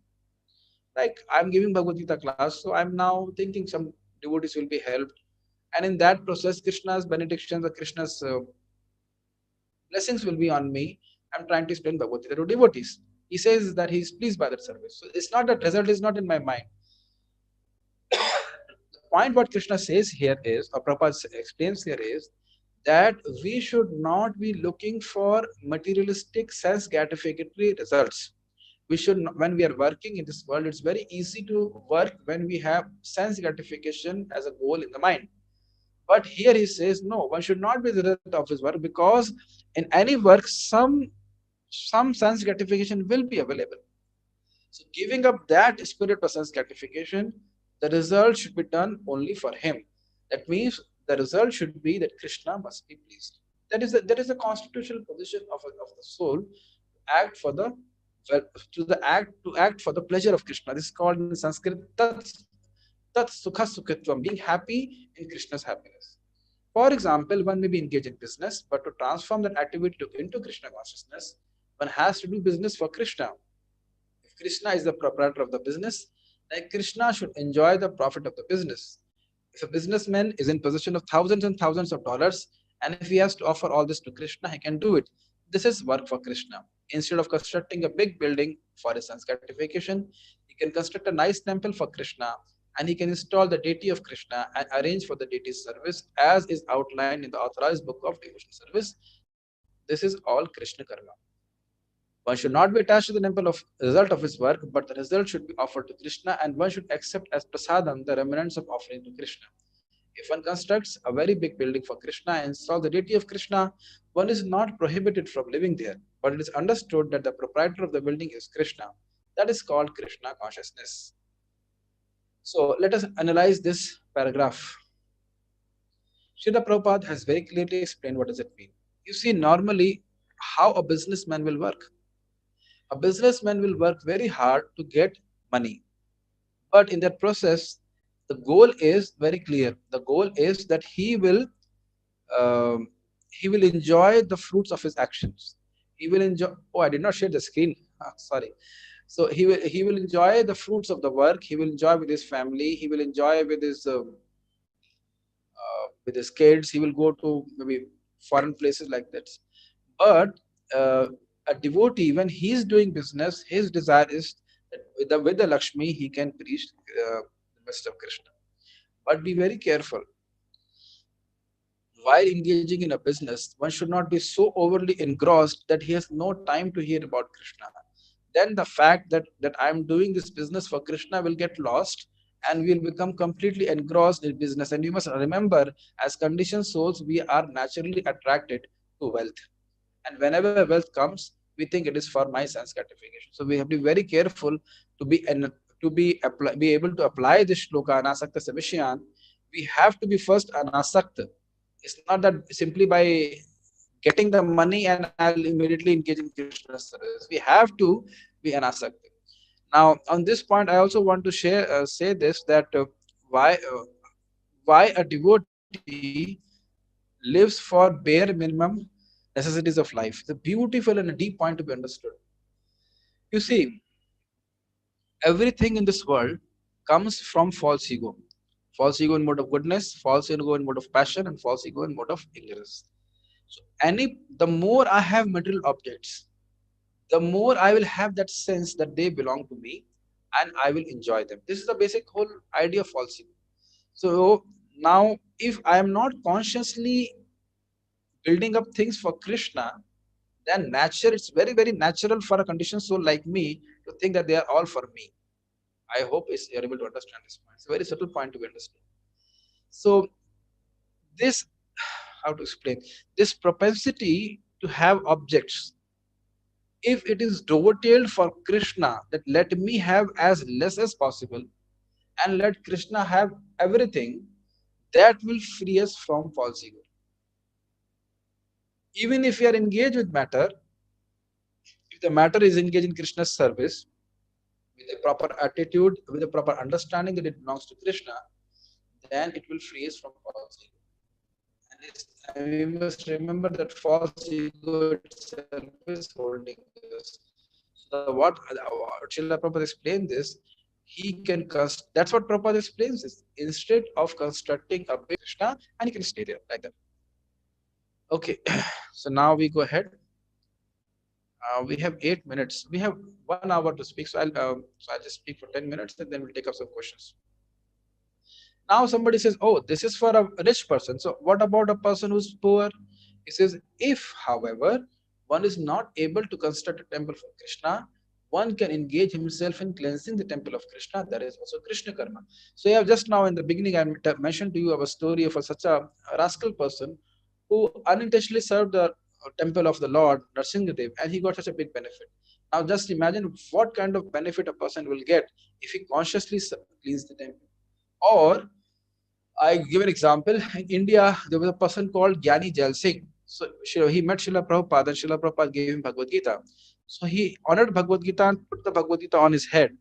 A: Like I'm giving Bhagavad Gita class, so I'm now thinking some devotees will be helped, and in that process, Krishna's benedictions or Krishna's blessings will be on me. I'm trying to explain Bhagavad Gita to devotees. He says that he is pleased by that service. So it's not that result is not in my mind. The point what Krishna says here is, or Prabhupada explains here is, that we should not be looking for materialistic sense gratificatory results. We should not, when we are working in this world, it's very easy to work when we have sense gratification as a goal in the mind. But here he says, no, one should not be the result of his work, because in any work, some sense gratification will be available. So giving up that spirit of sense gratification, the result should be done only for him. That means the result should be that Krishna must be pleased. That is the constitutional position of the soul to act for the for the pleasure of Krishna. This is called in Sanskrit tat sukha sukhitvam, being happy in Krishna's happiness. For example, one may be engaged in business, but to transform that activity into Krishna consciousness, one has to do business for Krishna. If Krishna is the proprietor of the business, then Krishna should enjoy the profit of the business. If a businessman is in possession of thousands and thousands of dollars, and if he has to offer all this to Krishna, he can do it. This is work for Krishna. Instead of constructing a big building for his sense gratification, he can construct a nice temple for Krishna, and he can install the deity of Krishna and arrange for the deity's service as is outlined in the authorized book of devotional service. This is all Krishna karma. One should not be attached to the result of his work, but the result should be offered to Krishna, and one should accept as prasadam the remnants of offering to Krishna. If one constructs a very big building for Krishna and installs the deity of Krishna, one is not prohibited from living there, but it is understood that the proprietor of the building is Krishna. That is called Krishna consciousness. So let us analyze this paragraph. Srila Prabhupada has very clearly explained what does it mean. You see, normally how a businessman will work. A businessman will work very hard to get money, but in that process, the goal is very clear. The goal is that um, he will enjoy the fruits of his actions. He will enjoy. Oh, I did not share the screen. Sorry. So he will enjoy the fruits of the work. He will enjoy with his family. He will enjoy with his kids. He will go to maybe foreign places like that. But uh, a devotee, when he is doing business, his desire is that with the Lakshmi, he can preach the message of Krishna. But be very careful. While engaging in a business, one should not be so overly engrossed that he has no time to hear about Krishna. Then the fact that I am doing this business for Krishna will get lost, and we will become completely engrossed in business. And you must remember, as conditioned souls, we are naturally attracted to wealth. And whenever wealth comes, we think it is for my sense gratification. So we have to be very careful to be able to apply this shloka anasakta savishyan. We have to be first anasakta. It's not that simply by getting the money and I'll immediately engage in Krishna service. We have to be anasakta. Now, on this point, I also want to say this, that why uh, why a devotee lives for bare minimum necessities of life. It's a beautiful and a deep point to be understood. You see, everything in this world comes from false ego. False ego in mode of goodness, false ego in mode of passion, and false ego in mode of ignorance. So the more I have material objects, the more I will have that sense that they belong to me and I will enjoy them. This is the basic whole idea of false ego. So now, if I am not consciously building up things for Krishna, then it's very, very natural for a conditioned soul like me to think that they are all for me. I hope you're able to understand this point. It's a very subtle point to be understood. So this, how to explain, this propensity to have objects, if it is dovetailed for Krishna, that let me have as less as possible and let Krishna have everything, that will free us from false ego. Even if we are engaged with matter, if the matter is engaged in Krishna's service, with a proper attitude, with a proper understanding that it belongs to Krishna, then it will free us from false ego. And we must remember that false ego itself is holding us. So what Srila Prabhupada explained this, that's what Prabhupada explains is, instead of constructing a big Krishna, and you can stay there like that. Okay, so now we go ahead. We have 8 minutes. We have 1 hour to speak, so I'll just speak for 10 minutes, and then we'll take up some questions. Now somebody says, "Oh, this is for a rich person. So what about a person who's poor?" He says, "If, however, one is not able to construct a temple for Krishna, one can engage himself in cleansing the temple of Krishna. That is also Krishna karma." So yeah, just now in the beginning, I mentioned to you of a story of such a rascal person who unintentionally served the temple of the Lord Narsingadev, and he got such a big benefit. Now just imagine what kind of benefit a person will get if he consciously cleans the temple. Or I give an example. In India, there was a person called Gyani Jail Singh. So he met Srila Prabhupada, and Srila Prabhupada gave him Bhagavad Gita. So he honored Bhagavad Gita and put the Bhagavad Gita on his head.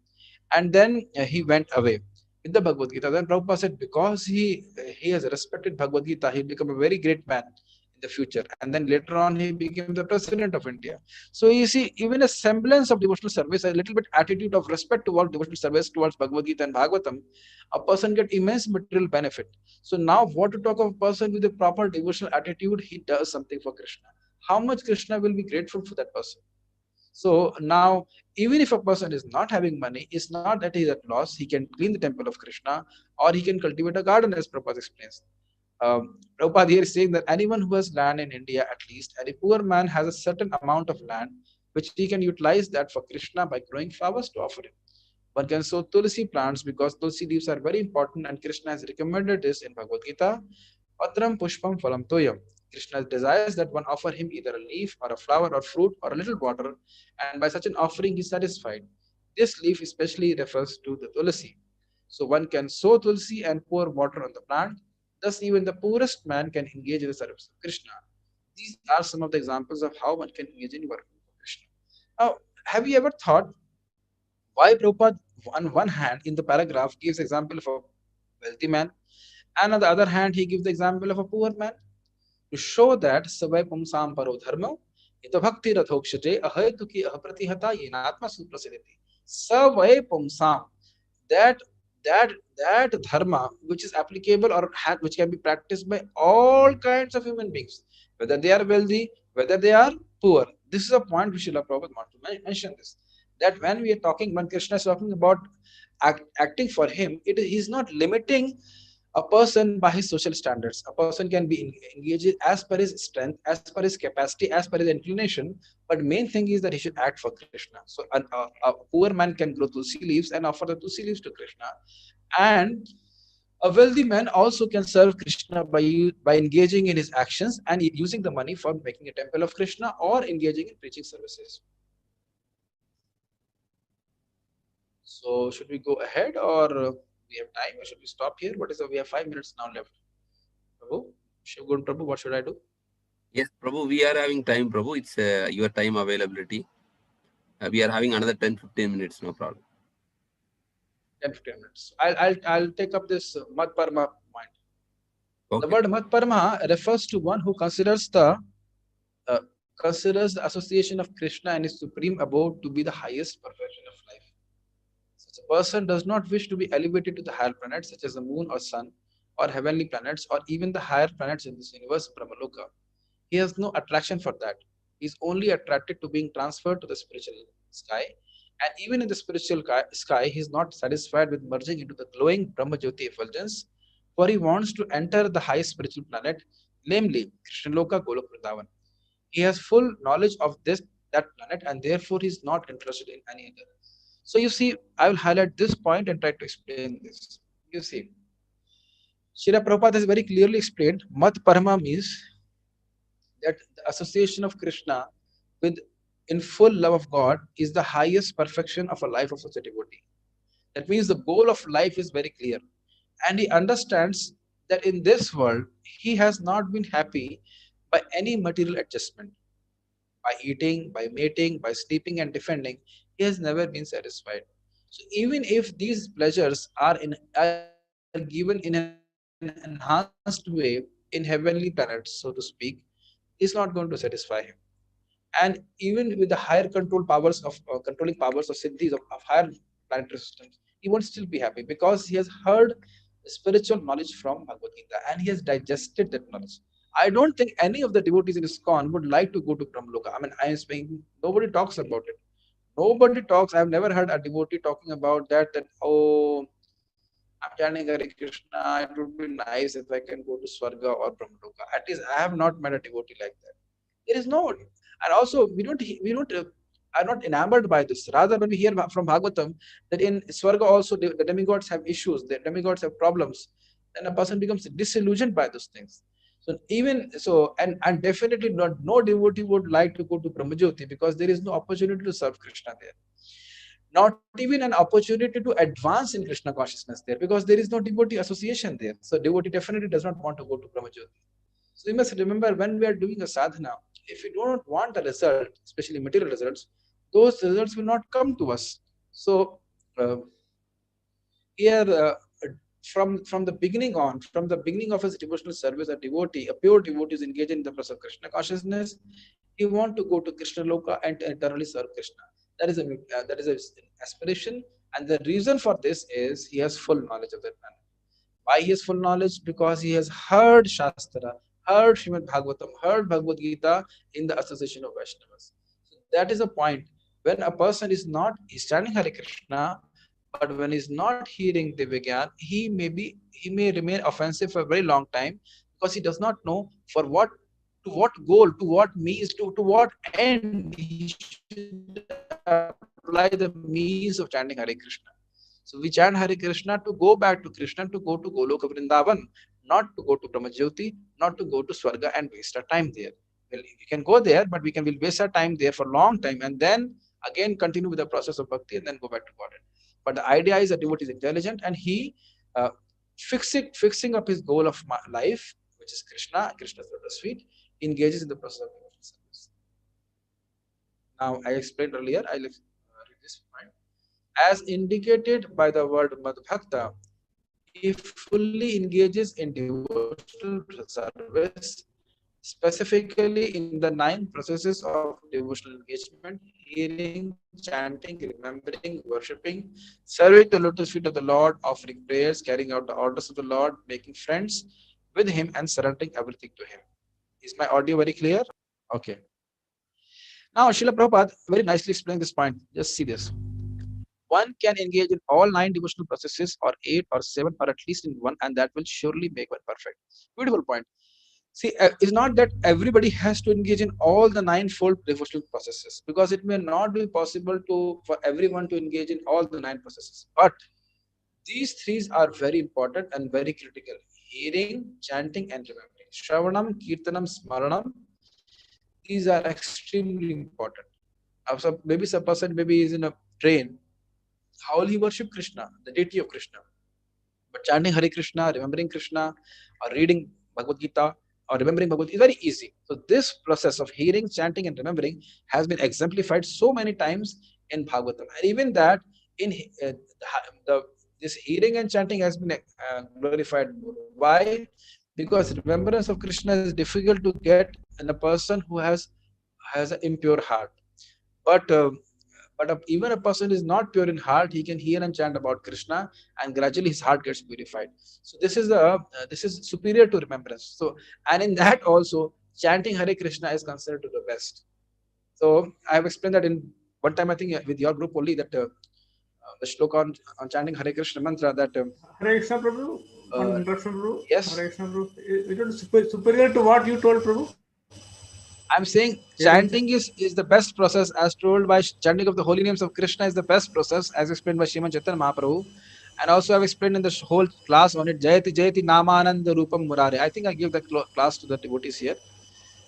A: And then he went away with the Bhagavad Gita. Then Prabhupada said, because he has respected Bhagavad Gita, he'll become a very great man in the future. And then later on, he became the president of India. So you see, even a semblance of devotional service, a little bit attitude of respect towards devotional service towards Bhagavad Gita and Bhagavatam, a person get immense material benefit. So now, what to talk of a person with a proper devotional attitude? He does something for Krishna. How much Krishna will be grateful for that person? So now, even if a person is not having money, it's not that he is at loss. He can clean the temple of Krishna, or he can cultivate a garden, as Prabhupada explains. Prabhupada here is saying that anyone who has land in India, at least, and a poor man has a certain amount of land, which he can utilize that for Krishna by growing flowers to offer him. One can sow tulsi plants because tulsi leaves are very important, and Krishna has recommended this in Bhagavad Gita. Patram pushpam phalam toyam. Krishna desires that one offer him either a leaf or a flower or fruit or a little water, and by such an offering he is satisfied. This leaf especially refers to the tulsi. So one can sow tulsi and pour water on the plant. Thus, even the poorest man can engage in the service of Krishna. These are some of the examples of how one can engage in working for Krishna. Now, have you ever thought why Prabhupada, on one hand, in the paragraph, gives example of a wealthy man, and on the other hand, he gives the example of a poor man to show that savai pumsam paro dharma ito bhakti rathokshate ahaytuki ahapratihata yenatma suprasiditi. Savai pumsam, that that that dharma which is applicable or which can be practiced by all kinds of human beings, whether they are wealthy, whether they are poor. This is a point which Srila Prabhupada want to mention this. That when we are talking, when Krishna is talking about acting for him, he's not limiting a person by his social standards. A person can be engaged as per his strength, as per his capacity, as per his inclination. But main thing is that he should act for Krishna. So a poor man can grow tulsi leaves and offer the tulsi leaves to Krishna, and a wealthy man also can serve Krishna by engaging in his actions and using the money for making a temple of Krishna or engaging in preaching services. So should we go ahead, or we have time, or should we stop here? What is the, we have 5 minutes now left. Prabhu, Shivgun Prabhu, what should I do?
B: Yes, Prabhu, we are having time, Prabhu. It's your time availability. We are having another 10-15 minutes, no problem.
A: 10-15 minutes. I'll take up this Mat Parma point.
B: Okay.
A: The word Mat Parma refers to one who considers the association of Krishna and his supreme abode to be the highest perfection of life. Such a person does not wish to be elevated to the higher planets such as the moon or sun or heavenly planets or even the higher planets in this universe, Brahmaloka. He has no attraction for that. He is only attracted to being transferred to the spiritual sky. And even in the spiritual sky, he is not satisfied with merging into the glowing Brahmajyoti effulgence, for he wants to enter the highest spiritual planet, namely Krishnaloka Golok Vrindavan. He has full knowledge of that planet, and therefore he is not interested in any other. So you see, I will highlight this point and try to explain this. You see, Srila Prabhupada has very clearly explained Mat Parama means that the association of Krishna with in full love of God is the highest perfection of a life of such a devotee. That means the goal of life is very clear. And he understands that in this world, he has not been happy by any material adjustment. By eating, by mating, by sleeping and defending, he has never been satisfied. So even if these pleasures are given in an enhanced way in heavenly planets, so to speak, is not going to satisfy him. And even with the higher controlling powers of siddhis of higher planetary systems, he won't still be happy because he has heard spiritual knowledge from Bhagavad Gita and he has digested that knowledge. I don't think any of the devotees in ISKCON would like to go to Brahmaloka. I mean, I am saying nobody talks about it. Nobody talks. I've never heard a devotee talking about that, oh, I'm chanting Hare Krishna, it would be nice if I can go to Swarga or Brahmaloka. At least I have not met a devotee like that. There is no, and also we don't are not enamored by this. Rather, when we hear from Bhagavatam that in Swarga also the demigods have issues, the demigods have problems, then a person becomes disillusioned by those things. So even so, and definitely not no devotee would like to go to Brahmajyoti because there is no opportunity to serve Krishna there. Not even an opportunity to advance in Krishna consciousness there because there is no devotee association there. So devotee definitely does not want to go to Brahmajyoti. So you must remember when we are doing a sadhana, if we do not want a result, especially material results, those results will not come to us. So here, from the beginning on, from the beginning of his devotional service, a pure devotee is engaged in the process of Krishna consciousness. He wants to go to Krishna Loka and eternally serve Krishna. That is an aspiration, and the reason for this is he has full knowledge of that man. Why he has full knowledge? Because he has heard Shastra, heard Srimad Bhagavatam, heard Bhagavad Gita in the association of Vaishnavas. So that is a point. When a person is not chanting Hare Krishna, but when he's not hearing Divya, he may remain offensive for a very long time because he does not know to what goal, to what means, to what end he should apply the means of chanting Hare Krishna. So we chant Hare Krishna to go back to Krishna, to go to Goloka Vrindavan, not to go to Brahmajyoti, not to go to Swarga and waste our time there. Well, we can go there, but we'll waste our time there for a long time and then again continue with the process of bhakti and then go back to God. But the idea is that devotee is intelligent, and he uh, fixing up his goal of life, which is Krishna's lotus feet, engages in the process of devotional service. Now, I explained earlier, I'll read this point. As indicated by the word Madhbhakta, he fully engages in devotional service, specifically in the 9 processes of devotional engagement: hearing, chanting, remembering, worshipping, serving the lotus feet of the Lord, offering prayers, carrying out the orders of the Lord, making friends with him, and surrendering everything to him. Is my audio very clear? Okay. Now, Srila Prabhupada very nicely explained this point. Just see this. One can engage in all 9 devotional processes, or 8 or 7, or at least in one, and that will surely make one perfect. Beautiful point. See, it's not that everybody has to engage in all the 9-fold devotional processes, because it may not be possible for everyone to engage in all the 9 processes. But these 3 are very important and very critical: hearing, chanting, and remembering. Shravanam, Kirtanam, Smaranam. These are extremely important. So maybe some person maybe is in a train. How will he worship Krishna, the deity of Krishna? But chanting Hare Krishna, remembering Krishna, or reading Bhagavad Gita, or remembering Bhagavad Gita is very easy. So this process of hearing, chanting, and remembering has been exemplified so many times in Bhagavatam. And even that, in this hearing and chanting has been glorified. Why? Because remembrance of Krishna is difficult to get in a person who has an impure heart. But even a person is not pure in heart, he can hear and chant about Krishna, and gradually his heart gets purified. So this is superior to remembrance. So, and in that also, chanting Hare Krishna is considered to the best. So I have explained that in one time, I think with your group only, that the shloka on chanting Hare Krishna mantra, that
C: Hare Krishna, Prabhu. One interruption, Prabhu.
A: yes.
C: Hare Krishna, Prabhu. It was superior to what you told, Prabhu.
A: I'm saying chanting is the best process, as told by chanting of the holy names of Krishna is the best process, as explained by Sriman Chaitanya Mahaprabhu. And also I've explained in the whole class on it, Jayati Jayati Namananda Rupam Murare. I think I give the class to the devotees here.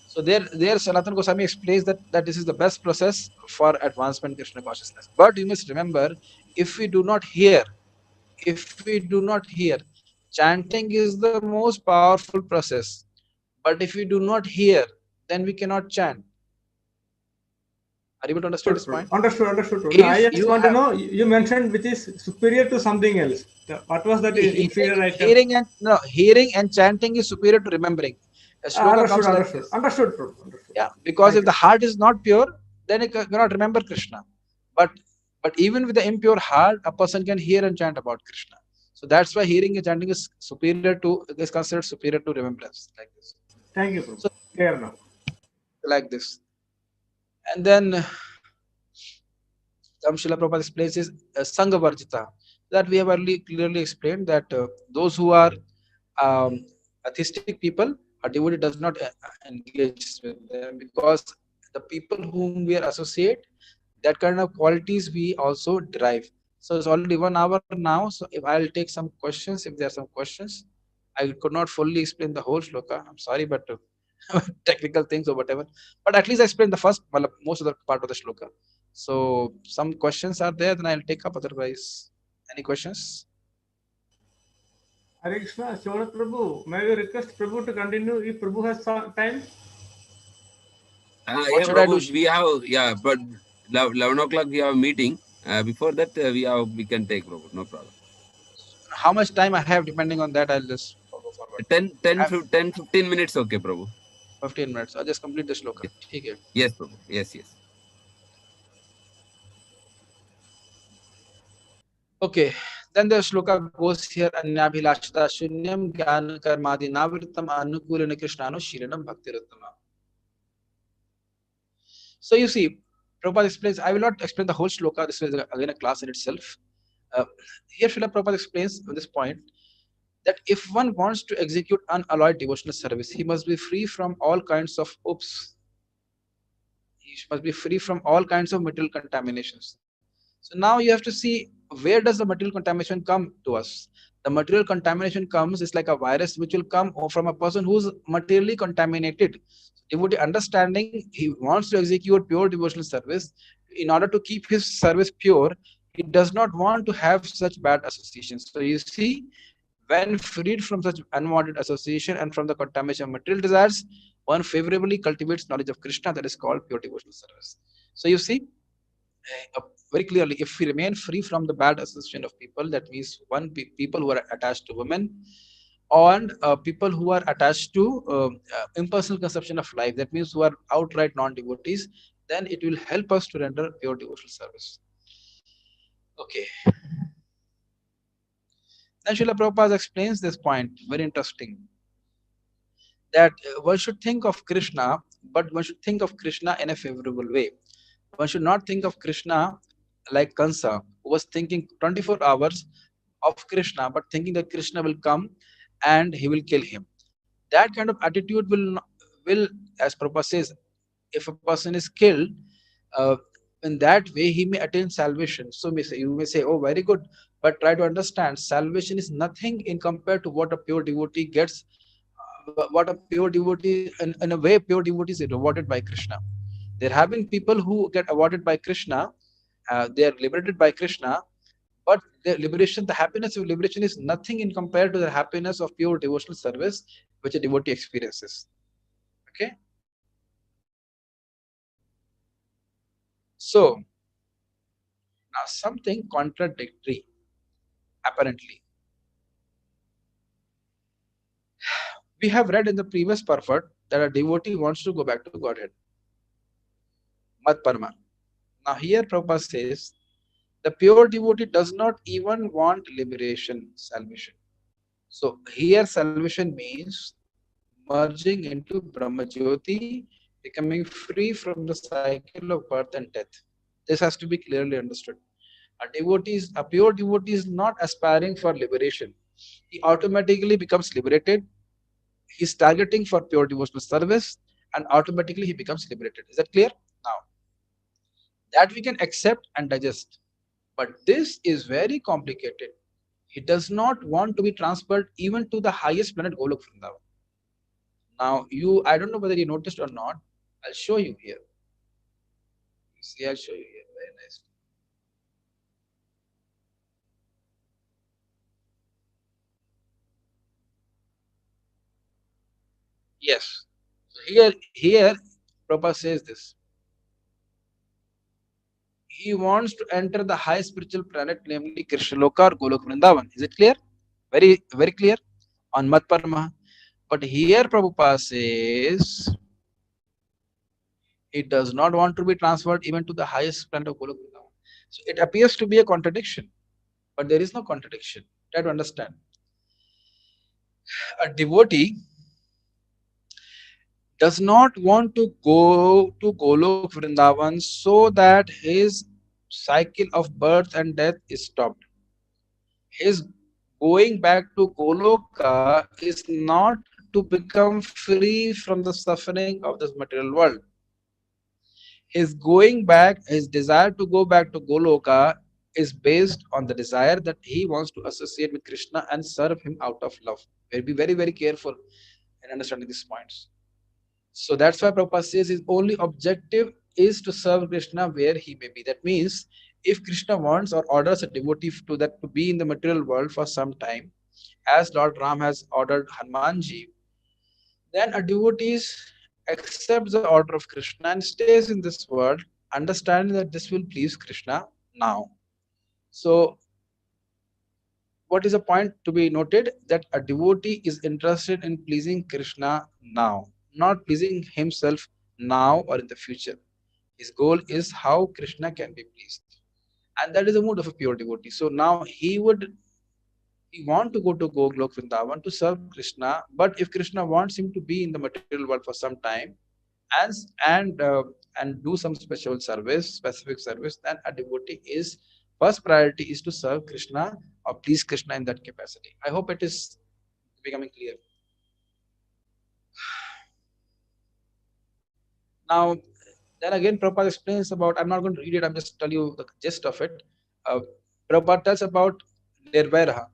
A: So there Sanatana Goswami explains that this is the best process for advancement in Krishna consciousness. But you must remember, if we do not hear, chanting is the most powerful process. But if we do not hear, then we cannot chant. Are you able to understand this point?
C: Understood. I just want to know, you mentioned which is superior to something else. What was that inferior item?
A: Hearing and chanting is superior to remembering. A shloka comes like this.
C: Understood.
A: Yeah, because if the heart is not pure, then it cannot remember Krishna. But even with the impure heart, a person can hear and chant about Krishna. So that's why hearing and chanting is considered superior to remembrance, like this.
C: Thank you, Prabhu. So, clear now.
A: Like this. And then Srila Prabhupada explains is Sangha Varjita. That we have clearly explained that those who are atheistic people, a devotee does not engage with them, because the people whom we associate, that kind of qualities we also derive. So it's already 1 hour now. So if I'll take some questions, if there are some questions, I could not fully explain the whole shloka. I'm sorry, but technical things or whatever. But at least I explained the most of the part of the shloka. So some questions are there, then I'll take up. Otherwise, any questions?
C: Hare Krishna, Shobhat Prabhu. May I request Prabhu to continue if Prabhu has time?
B: Yeah, Prabhu, we have, but 11 o'clock we have a meeting. Before that, we can take, Prabhu, no problem.
A: How much time I have, depending on that, I'll just go forward.
B: 10, 15 minutes, okay, Prabhu.
A: 15 minutes. I'll just complete the shloka.
B: Yes, Prabhu. Yes.
A: Okay. Then the shloka goes here, Anyabhilashita Shunyam Jnana Karmadi Navritam Anukulina Krishnano Shiranam Bhaktiruttama. So you see, Prabhupada explains, I will not explain the whole shloka, this is again a class in itself. Here Srila Prabhupada explains on this point that if one wants to execute unalloyed devotional service, he must be free from all kinds of He must be free from all kinds of material contaminations. So now you have to see, where does the material contamination come to us? The material contamination comes, it's like a virus which will come from a person who's materially contaminated. Devotee understanding, he wants to execute pure devotional service. In order to keep his service pure, He does not want to have such bad associations. So you see, when freed from such unwanted association and from the contamination of material desires, one favorably cultivates knowledge of Krishna, that is called pure devotional service. So you see, very clearly, if we remain free from the bad association of people, that means people who are attached to women, and people who are attached to impersonal conception of life, that means who are outright non-devotees, then it will help us to render pure devotional service. Okay. Then Srila Prabhupada explains this point, very interesting, that one should think of Krishna, but one should think of Krishna in a favorable way. One should not think of Krishna like Kansa, who was thinking 24 hours of Krishna, but thinking that Krishna will come and he will kill him. That kind of attitude will, as Prabhupada says, if a person is killed, uh, in that way he may attain salvation. So you may say, oh, very good, but try to understand, salvation is nothing in compared to what a pure devotee gets. What a pure devotee, in a way, pure devotee is rewarded by Krishna. There have been people who get awarded by Krishna, they are liberated by Krishna, but the liberation, the happiness of liberation is nothing in compared to the happiness of pure devotional service, which a devotee experiences. Okay. So now something contradictory, apparently. We have read in the previous purport that a devotee wants to go back to Godhead. Mat Parma. Now here Prabhupada says, the pure devotee does not even want liberation, salvation. So here salvation means merging into Brahmajyoti, becoming free from the cycle of birth and death. This has to be clearly understood. A pure devotee is not aspiring for liberation. He automatically becomes liberated. He is targeting for pure devotional service, and automatically he becomes liberated. Is that clear? Now, that we can accept and digest. But this is very complicated. He does not want to be transferred even to the highest planet Golok Vrindavan. Now, I don't know whether you noticed or not. I'll show you here. You see, I'll show you here. Very nice. Yes. So here, Prabhupada says this. He wants to enter the high spiritual planet, namely Krishna Loka or Golok Vrindavan. Is it clear? Very, very clear on Mat Parama. But here Prabhupada says he does not want to be transferred even to the highest planet of Golok Vrindavan. So it appears to be a contradiction, but there is no contradiction. Try to understand. A devotee does not want to go to Golok Vrindavan so that his cycle of birth and death is stopped. His going back to Goloka is not to become free from the suffering of this material world. His going back, his desire to go back to Goloka is based on the desire that he wants to associate with Krishna and serve him out of love. We'll be very, very careful in understanding these points. So that's why Prabhupada says his only objective is to serve Krishna where he may be. That means if Krishna wants or orders a devotee to be in the material world for some time, as Lord Ram has ordered Hanumanji, then a devotee accepts the order of Krishna and stays in this world, understanding that this will please Krishna now. So what is a point to be noted? That a devotee is interested in pleasing Krishna now, not pleasing himself now or in the future. His goal is how Krishna can be pleased. And that is the mood of a pure devotee. So now he want to go to Golok Vrindavan to serve Krishna, but if Krishna wants him to be in the material world for some time and and do some specific service, then a devotee is first priority is to serve Krishna or please Krishna in that capacity. I hope it is becoming clear. Now, then again, Prabhupada explains about, I'm not going to read it, I'm just tell you the gist of it. Prabhupada tells about Nirvairaha,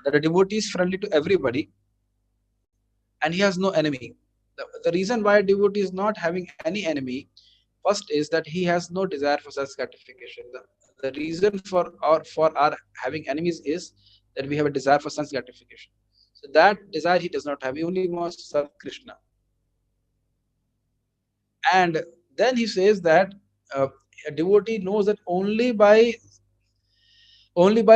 A: that a devotee is friendly to everybody and he has no enemy. The reason why a devotee is not having any enemy First is that he has no desire for self gratification. The reason for our having enemies is that we have a desire for sense gratification. So that desire he does not have. He only wants to serve Krishna. And then he says that uh, a devotee knows that only by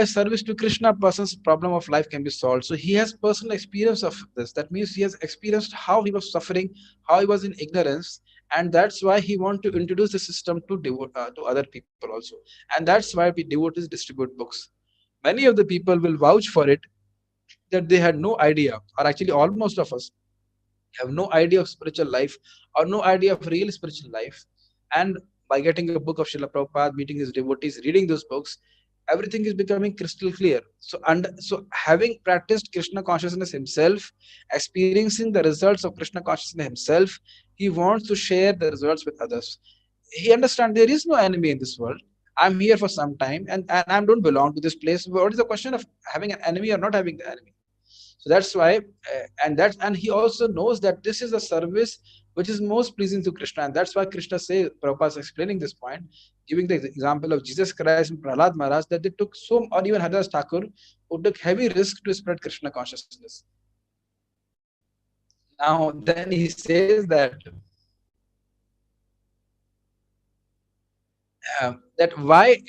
A: service to Krishna, a person's problem of life can be solved. So he has personal experience of this. That means he has experienced how he was suffering, how he was in ignorance, and that's why he wants to introduce the system to other people also. And that's why we devotees distribute books. Many of the people will vouch for it that they had no idea, or actually almost of us have no idea of spiritual life or no idea of real spiritual life. And by getting a book of Srila Prabhupada, meeting his devotees, reading those books, everything is becoming crystal clear. So having practiced Krishna consciousness himself, experiencing the results of Krishna consciousness himself, he wants to share the results with others. He understands there is no enemy in this world. I'm here for some time, and I don't belong to this place. What is the question of having an enemy or not having the enemy? So that's why, and he also knows that this is a service which is most pleasing to Krishna, and that's why Krishna say, Prabhupada is explaining this point, giving the example of Jesus Christ and Prahlad Maharaj, that they took or even Haridas Thakur, who took heavy risk to spread Krishna consciousness. Now then he says that why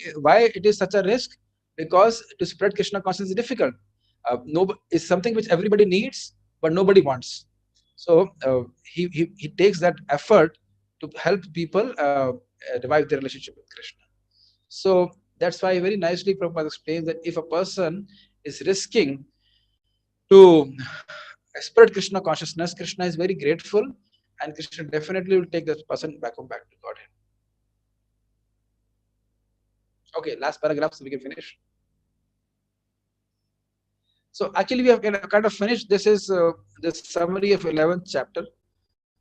A: it is such a risk, because to spread Krishna consciousness is difficult. Is something which everybody needs but nobody wants. So he takes that effort to help people revive their relationship with Krishna. So that's why very nicely Prabhupada explains that if a person is risking to spread Krishna consciousness, Krishna is very grateful, and Krishna definitely will take that person back to Godhead. Okay, last paragraph so we can finish. So actually we have kind of finished. This is the summary of 11th chapter.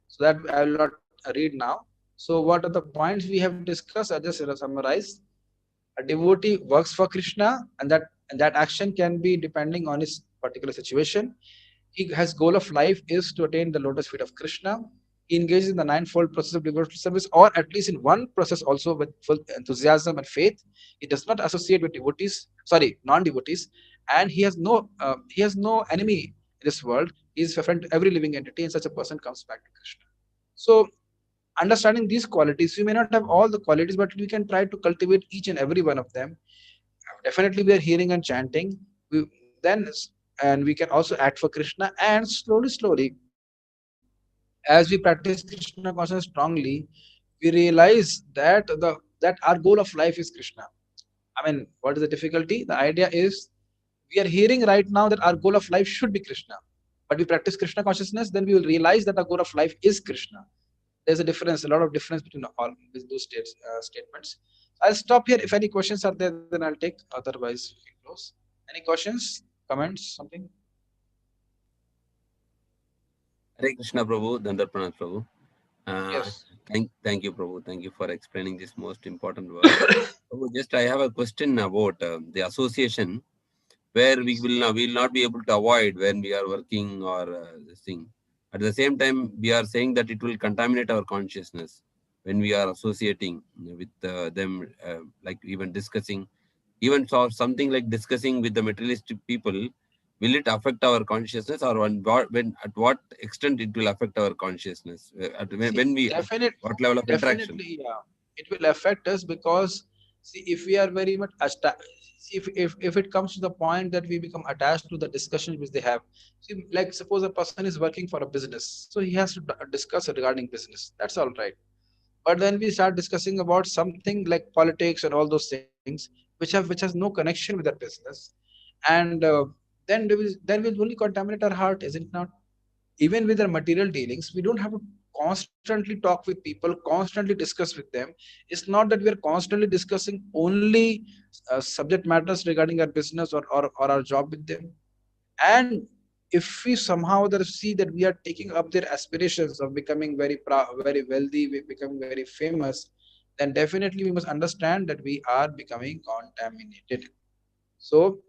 A: So that I will not read now. So what are the points we have discussed? I'll just summarize. A devotee works for Krishna, and that action can be depending on his particular situation. His goal of life is to attain the lotus feet of Krishna. He engages in the ninefold process of devotional service, or at least in one process also with full enthusiasm and faith. He does not associate with non-devotees, and he has no enemy in this world. He is a friend to every living entity, and such a person comes back to Krishna. So, understanding these qualities, we may not have all the qualities, but we can try to cultivate each and every one of them. Definitely, we are hearing and chanting. And we can also act for Krishna, and slowly, as we practice Krishna consciousness strongly, we realize that our goal of life is Krishna. I mean, what is the difficulty? The idea is we are hearing right now that our goal of life should be Krishna, but we practice Krishna consciousness, then we will realize that our goal of life is Krishna. There's a lot of difference between all those statements. I'll stop here. If any questions are there, then I'll take. Otherwise, we can close. Any questions, comments, something?
B: Hare Krishna, Prabhu, Dandarpana, Prabhu.
A: Yes.
B: Thank you, Prabhu. Thank you for explaining this most important word. Prabhu, just I have a question about the association where we will not be able to avoid when we are working or this thing. At the same time, we are saying that it will contaminate our consciousness when we are associating with them, like even discussing, even something like discussing with the materialistic people. Will it affect our consciousness, or at what extent it will affect our consciousness? What level of interaction?
A: Definitely, yeah. It will affect us because, see, if we are very much if it comes to the point that we become attached to the discussions which they have, see, like suppose a person is working for a business, so he has to discuss regarding business. That's all right. But then we start discussing about something like politics and all those things which has no connection with that business, and then will only contaminate our heart, is it not? Even with our material dealings, we don't have to constantly talk with people, constantly discuss with them. It's not that we are constantly discussing only subject matters regarding our business or our job with them. And if we somehow see that we are taking up their aspirations of becoming very wealthy, we becoming very famous, then definitely we must understand that we are becoming contaminated. So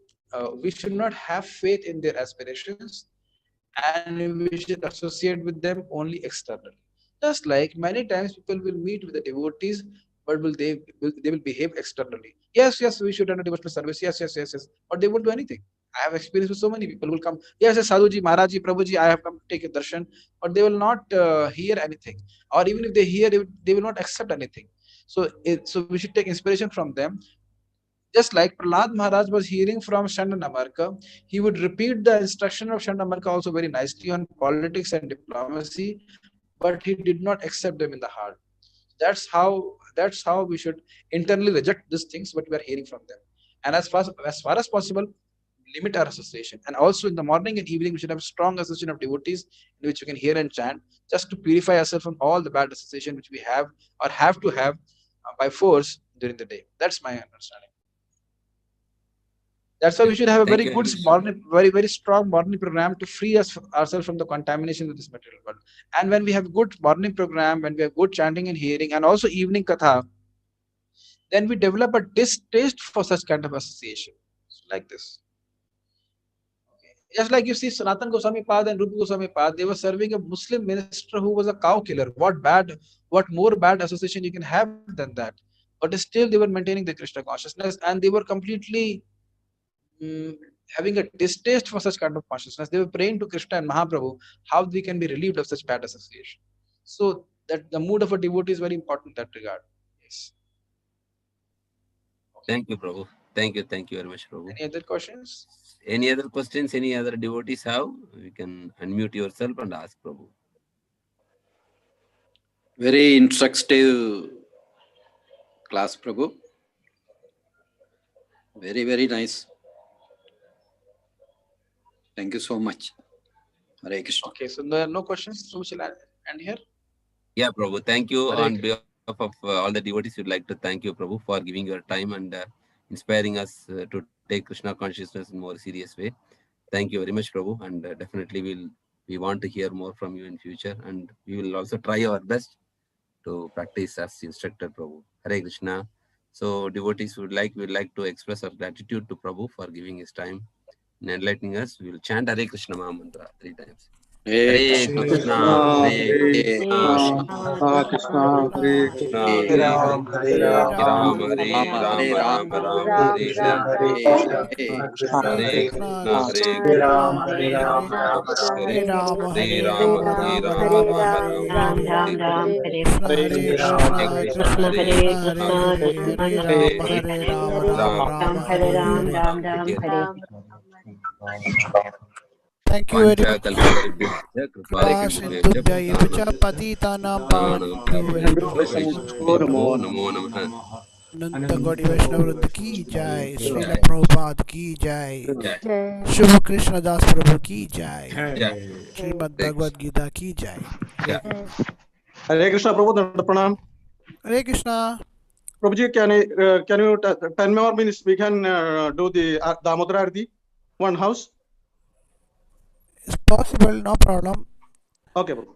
A: we should not have faith in their aspirations, and we should associate with them only externally. Just like many times people will meet with the devotees, but they will behave externally. Yes, yes, we should run a devotional service. Yes, yes, yes, yes. But they won't do anything. I have experienced with so many people who will come. Yes, yes, Sadhuji, Maharaji, Prabhuji, I have come to take a darshan, but they will not hear anything. Or even if they hear, they will not accept anything. So we should take inspiration from them. Just like Prahlad Maharaj was hearing from Chandranamarka, he would repeat the instruction of Chandranamarka also very nicely on politics and diplomacy, but he did not accept them in the heart. That's how we should internally reject these things what we are hearing from them. And as far as possible, limit our association. And also in the morning and evening, we should have a strong association of devotees in which we can hear and chant, just to purify ourselves from all the bad association which we have or have to have by force during the day. That's my understanding. That's why we should have a very
B: Thank you
A: good
B: very much.
A: morning, very strong morning program to free ourselves from the contamination of this material world. And when we have good morning program, when we have good chanting and hearing, and also evening katha, then we develop a distaste for such kind of association. Like this. Just like you see Sanatan Goswami Pad and Rupa Goswami Pad, they were serving a Muslim minister who was a cow killer. What more bad association you can have than that? But still they were maintaining the Krishna consciousness, and they were completely having a distaste for such kind of consciousness. They were praying to Krishna and Mahaprabhu how we can be relieved of such bad association. So that the mood of a devotee is very important in that regard. Yes.
B: Thank you, Prabhu. Thank you very much, Prabhu.
A: Any other questions?
B: Any other questions? Any other devotees have? You can unmute yourself and ask Prabhu.
G: Very instructive class, Prabhu. Very, very nice. Thank you so much. Hare Krishna.
A: Okay, so there are no questions. So we shall end here.
B: Yeah, Prabhu. Thank you.
A: Hare
B: On behalf of all the devotees, we'd like to thank you, Prabhu, for giving your time and inspiring us to take Krishna consciousness in more serious way. Thank you very much, Prabhu. And definitely we want to hear more from you in future. And we will also try our best to practice as instructed, Prabhu. Hare Krishna. So devotees we'd like to express our gratitude to Prabhu for giving his time and enlightening us. We will chant Hare Krishna Maha Mantra 3 times. Hare Krishna, Hare Krishna,
G: Krishna,
B: Hare Krishna, Hare Ram, Hare Ram, Ram Ram, Hare Hare, Hare Krishna, Hare Krishna, Hare Ram, Hare Ram, Ram Ram, Hare
E: Thank you very much. अनंत गौड़ी वैष्णव वृंद की जय, श्रील प्रभुपाद की जय, शुभ कृष्ण दास प्रभु की जय, श्रीमद् भगवद गीता की जय.
H: Hare Krishna, Prabhu, Pranam.
E: Hare Krishna.
H: Prabhuji, can you 10 more minutes we can do the Damodara Arati, one house?
E: It's possible, no problem.
H: Okay, Prabhu.